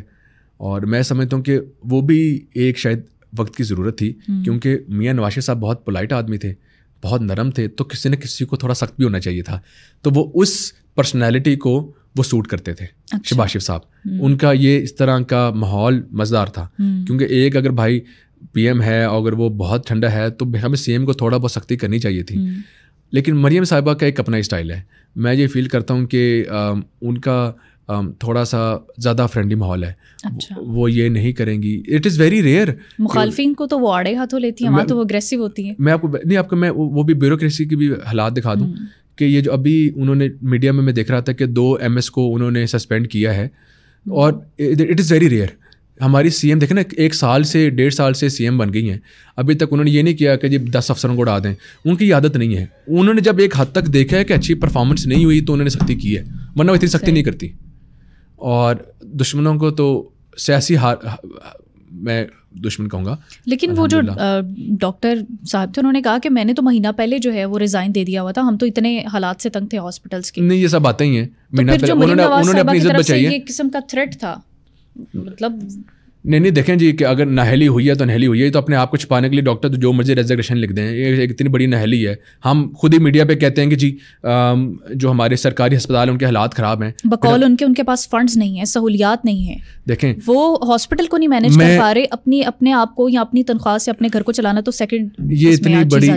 اور میں سمجھتا ہوں کہ وہ بھی ایک شاید وقت کی ضرورت تھی, کیونکہ میاں نواز شریف صاحب بہت پولائٹ آدمی تھے, بہت نرم تھے, تو کسی نہ کسی کو تھوڑا سخت بھی ہونا چاہیے تھا. تو وہ اس پرسنالٹی کو وہ سوٹ کرتے تھے. شہباز شریف صاحب, ان کا یہ اس طرح کا ماحول مزدار تھا, کیونکہ ایک اگر بھائی پی ایم ہے اور اگر وہ بہت ٹھنڈا ہے تو ہمیں سی ایم کو تھوڑا بہت سختی کرنی چاہیے تھی. لیکن مریم صاحبہ کا ایک اپنا اسٹائل ہے. میں یہ فیل کرتا ہوں کہ ان کا تھوڑا سا زیادہ فرینڈلی ماحول ہے. وہ یہ نہیں کریں گی, اٹ از ویری ریئر.
مخالفین کو تو وہ آڑے ہاتھوں لیتی ہیں, وہاں تو وہ اگریسو ہوتی ہیں.
میں آپ کو میں وہ بھی بیوروکریسی کی بھی حالات دکھا دوں کہ یہ جو ابھی انہوں نے میڈیا میں دیکھ رہا تھا کہ 2 MS کو انہوں نے سسپینڈ کیا ہے, اور اٹ از ویری ریئر. ہماری سی ایم دیکھیں نا, 1 سال سے 1.5 سال سے سی ایم بن گئی ہیں, ابھی تک انہوں نے یہ نہیں کیا کہ جی 10 افسروں کو اڑا دیں. ان کی عادت نہیں ہے. انہوں نے جب ایک حد تک دیکھا ہے کہ اچھی پرفارمنس نہیں ہوئی تو انہوں نے سختی کی ہے, ورنہ وہ اتنی سختی نہیں کرتی. اور دشمنوں کو تو سیاسی میں دشمن کہوں گا.
لیکن وہ جو ڈاکٹر صاحب تھے, انہوں نے کہا کہ میں نے تو مہینہ پہلے جو ہے وہ ریزائن دے دیا ہوا تھا, ہم تو اتنے حالات سے تنگ تھے ہاسپٹلس کے.
نہیں, یہ سب باتیں ہی ہیں. مہینہ پہلے انہوں نے اپنی عزت بچائی ہے.
یہ قسم کا تھریٹ تھا, مطلب
نہیں دیکھیں جی کہ اگر نااہلی ہوئی ہے تو نااہلی ہوئی ہے, تو اپنے آپ کو چھپانے کے لیے ڈاکٹر تو جو مرضی ریزگریشن لکھ دیں. یہ ایک اتنی بڑی نااہلی ہے. ہم خود ہی میڈیا پہ کہتے ہیں کہ جی جو ہمارے سرکاری ہسپتال ہیں ان کے حالات خراب ہیں,
بقول ان کے پاس فنڈز نہیں ہیں, سہولیات نہیں ہیں.
دیکھیں
وہ ہاسپٹل کو نہیں مینیج کر پا رہے, اپنے آپ کو یا اپنی تنخواہ سے اپنے گھر کو چلانا تو سیکنڈ.
یہ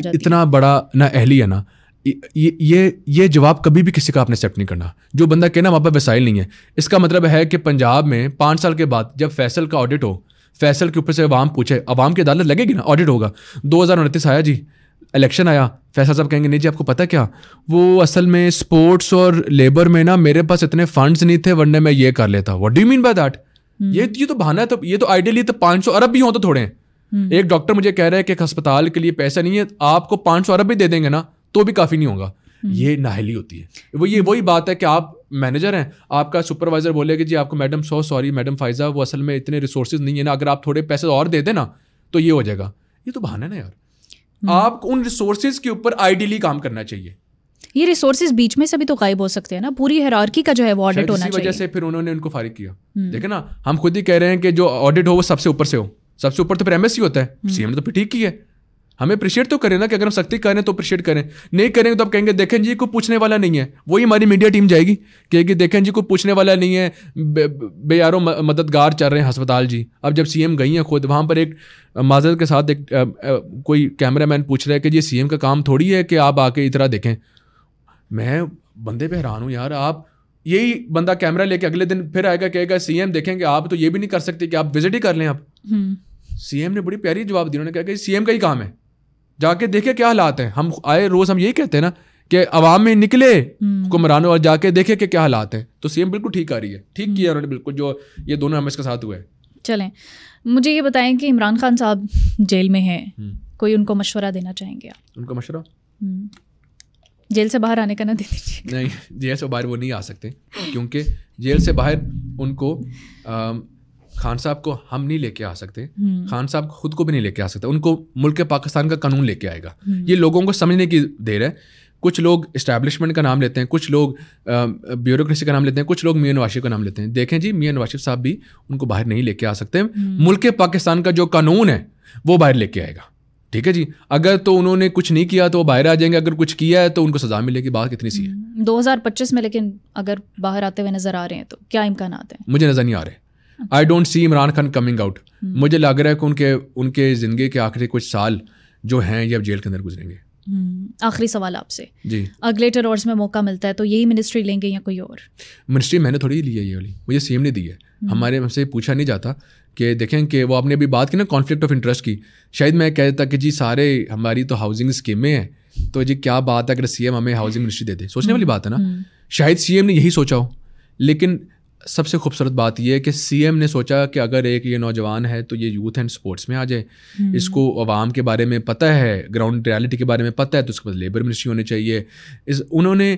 اتنا بڑا نااہلی ہے نا, یہ جواب کبھی بھی کسی کا آپ نے ایکسیپٹ نہیں کرنا. جو بندہ کہنا وہاں پہ وسائل نہیں ہے, اس کا مطلب ہے کہ پنجاب میں 5 سال کے بعد جب فیصل کا آڈٹ ہو, فیصل کے اوپر سے عوام پوچھے, عوام کی عدالت لگے گی نا, آڈٹ ہوگا. 2029 آیا جی, الیکشن آیا, فیصل صاحب کہیں گے نہیں جی آپ کو پتہ کیا, وہ اصل میں اسپورٹس اور لیبر میں نا میرے پاس اتنے فنڈز نہیں تھے ورنہ میں یہ کر لیتا. What do you mean by that? یہ تو بہانا ہے. تو یہ تو آئیڈیلی تو 500 ارب بھی ہوں تو تھوڑے ہیں. ایک ڈاکٹر مجھے کہہ رہا ہے کہ ایک ہسپتال کے لیے پیسہ نہیں ہے, آپ کو 500 ارب بھی دے دیں گے نا تو بھی کافی نہیں ہوگا. یہ نااہلی ہوتی ہے. وہی بات ہے کہ آپ مینیجر ہیں, آپ کا سپروائزر بولے کہ جی آپ کو میڈم سوری میڈم فائزہ, وہ اصل میں اتنے ریسورسز نہیں ہے نا, اگر آپ تھوڑے پیسے اور دے دیں نا تو یہ ہو جائے گا. یہ تو بہانہ ہے نا یار. آپ کو ان ریسورسز کے اوپر آئیڈیلی کام کرنا چاہیے.
یہ ریسورسز بیچ میں سے بھی تو غائب ہو سکتے ہیں نا, پوری ہیرارکی کا جو ہے وہ آڈٹ ہونا چاہیے.
اسی وجہ سے پھر انہوں نے ان کو فارغ کیا. دیکھیں نا, ہم خود ہی کہہ رہے ہیں کہ جو آڈٹ ہو وہ سب سے اوپر سے ہو. سب سے اوپر تو پھر ایم ایس سی ہوتا ہے. سی ایم نے تو پھر ٹھیک کی ہے. ہمیں اپریشیٹ تو کریں نا, کہ اگر ہم سختی کریں تو اپریشیٹ کریں, نہیں کریں گے تو آپ کہیں گے دیکھیں جی کوئی پوچھنے والا نہیں ہے. وہی ہماری میڈیا ٹیم جائے گی کہ دیکھیں جی کوئی پوچھنے والا نہیں ہے, بے یارو مددگار چل رہے ہیں ہسپتال جی. اب جب سی ایم گئی ہیں خود, وہاں پر ایک معذرت کے ساتھ ایک کوئی کیمرہ مین پوچھ رہا ہے کہ جی سی ایم کا کام تھوڑی ہے کہ آپ آ کے اس طرح دیکھیں. میں بندے پہ حیران ہوں یار. آپ یہی بندہ کیمرہ لے کے اگلے دن پھر آئے گا, کہے گا سی ایم دیکھیں گے, آپ تو یہ بھی نہیں کر سکتے کہ آپ وزٹ ہی کر لیں. آپ سی ایم نے بڑی پیاری جواب دیا, انہوں نے کہا کہ سی ایم کا ہی کام ہے, جا کے دیکھے کیا حالات ہیں. ہم آئے روز ہم یہی کہتے ہیں نا کہ عوام میں نکلے حکمرانوں اور جا کے دیکھے کہ کیا حالات ہیں. تو سی ایم بالکل ٹھیک آ رہی ہے, ٹھیک کیا انہوں نے بالکل, جو یہ دونوں ہم اس کے ساتھ ہوئے.
چلیں مجھے یہ بتائیں کہ عمران خان صاحب جیل میں ہیں, کوئی ان کو مشورہ دینا چاہیں گے آپ؟
ان کا مشورہ
جیل سے باہر آنے کا نہ دے دیجیے.
نہیں, جیل سے باہر وہ نہیں آ سکتے, کیونکہ جیل سے باہر ان کو خان صاحب کو ہم نہیں لے کے آ سکتے. خان صاحب خود کو بھی نہیں لے کے آ سکتے. ان کو ملک پاکستان کا قانون لے کے آئے گا. یہ لوگوں کو سمجھنے کی دیر ہے. کچھ لوگ اسٹیبلشمنٹ کا نام لیتے ہیں, کچھ لوگ بیوروکریسی کا نام لیتے ہیں, کچھ لوگ میاں نواز شریف کا نام لیتے ہیں. دیکھیں جی, میاں نواز شریف صاحب بھی ان کو باہر نہیں لے کے آ سکتے. ملک پاکستان کا جو قانون ہے وہ باہر لے کے آئے گا. ٹھیک ہے جی, اگر تو انہوں نے کچھ نہیں کیا تو وہ باہر آ جائیں گے, اگر کچھ کیا ہے تو ان کو سزا ملے گی. بات کتنی سی ہے
2025 میں, لیکن اگر باہر آتے ہوئے نظر آ رہے ہیں تو کیا امکانات ہیں؟
مجھے نظر نہیں آ رہے. I don't see Imran Khan coming out. مجھے لگ رہا ہے کہ ان کے زندگی کے آخری کچھ سال جو ہیں یہ اب جیل کے اندر گزریں گے.
آخری سوال آپ سے,
جی
اگلے ٹرورز میں موقع ملتا ہے تو یہی منسٹری لیں گے یا کوئی اور؟
منسٹری میں نے تھوڑی لی ہے, یہ والی مجھے سی ایم نے دی ہے. ہمارے ہم سے پوچھا نہیں جاتا کہ دیکھیں کہ وہ آپ نے ابھی بات کی نا کانفلکٹ آف انٹرسٹ کی, شاید میں کہہ دیتا کہ جی سارے ہماری تو ہاؤسنگ اسکیمیں ہیں, تو جی کیا بات ہے اگر سی ایم ہمیں ہاؤسنگ منسٹری دے دے. سوچنے والی بات ہے نا. شاید سی ایم نے یہی سوچا ہو, لیکن سب سے خوبصورت بات یہ ہے کہ سی ایم نے سوچا کہ اگر ایک یہ نوجوان ہے تو یہ یوتھ اینڈ اسپورٹس میں آ جائے, اس کو عوام کے بارے میں پتہ ہے, گراؤنڈ ریالٹی کے بارے میں پتہ ہے, تو اس کے پاس لیبر منسٹری ہونے چاہیے. انہوں نے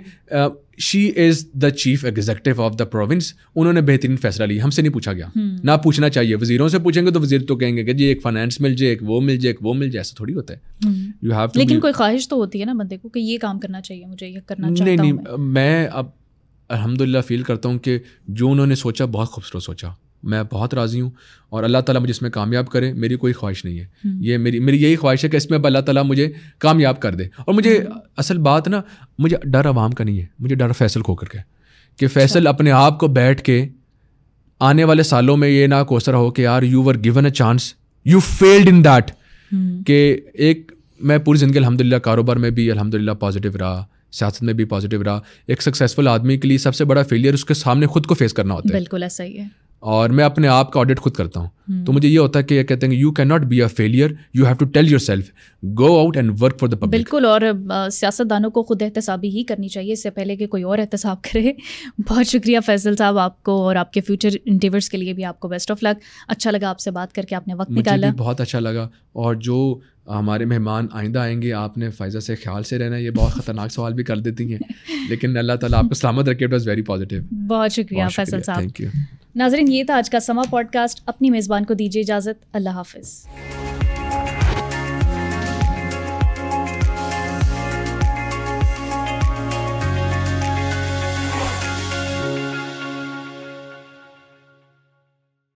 she is the chief executive of the province, انہوں نے بہترین فیصلہ لیا, ہم سے نہیں پوچھا گیا, نہ پوچھنا چاہیے. وزیروں سے پوچھیں گے تو وزیر تو کہیں گے کہ جی ایک فائنانس مل جائے, ایک وہ مل جائے, ایک وہ مل جائے. ایسا تھوڑی ہوتا ہے. یو ہیو ٹو,
لیکن کوئی خواہش تو ہوتی ہے نا بندے کو کہ یہ کام کرنا چاہیے, مجھے یہ کرنا چاہتا ہوں.
نہیں, میں اب الحمدللہ فیل کرتا ہوں کہ جو انہوں نے سوچا بہت خوبصورت سوچا. میں بہت راضی ہوں اور اللہ تعالیٰ مجھے اس میں کامیاب کرے. میری کوئی خواہش نہیں ہے, یہ میری یہی خواہش ہے کہ اس میں اللہ تعالیٰ مجھے کامیاب کر دے. اور مجھے اصل بات نا, مجھے ڈر عوام کا نہیں ہے, مجھے ڈر فیصل کھو کر کے, کہ فیصل اپنے آپ کو بیٹھ کے آنے والے سالوں میں یہ نہ کوسر ہو کہ یار you were given a chance, you field in that. کہ ایک میں پوری زندگی الحمدللہ کاروبار میں بھی الحمدللہ پازیٹیو رہا, سیاست میں بھی پازیٹیو رہا. ایک سکسیزفل آدمی کے لیے سب سے بڑا فیلئر اس کے سامنے خود کو فیس کرنا ہوتا ہے.
بالکل ایسا ہی ہے.
اور میں اپنے آپ کا آڈٹ خود کرتا ہوں, تو مجھے یہ ہوتا ہے کہ یہ کہتے ہیں you can not be a failure, you have to tell yourself go out and work for the public.
بالکل, اور سیاست دانوں کو خود احتسابی ہی کرنی چاہیے اس سے پہلے کہ کوئی اور احتساب کرے. بہت شکریہ فیصل صاحب آپ کو, اور آپ کے فیوچر انڈیورس کے لیے بھی آپ کو بیسٹ آف لک. اچھا لگا آپ سے بات کر کے, آپ نے وقت نکالا.
مجھے بھی بہت اچھا لگا. اور جو ہمارے مہمان آئندہ آئیں گے, آپ نے فائزہ سے خیال سے رہنا ہے. یہ بہت خطرناک سوال بھی کر دیتی ہیں, لیکن اللہ تعالیٰ آپ کو سلامت رکھے. It was very positive.
بہت شکریہ فیصل صاحب.
Thank you.
ناظرین, یہ تھا آج کا سما پوڈ کاسٹ. اپنی میزبان کو دیجیے اجازت. اللہ حافظ.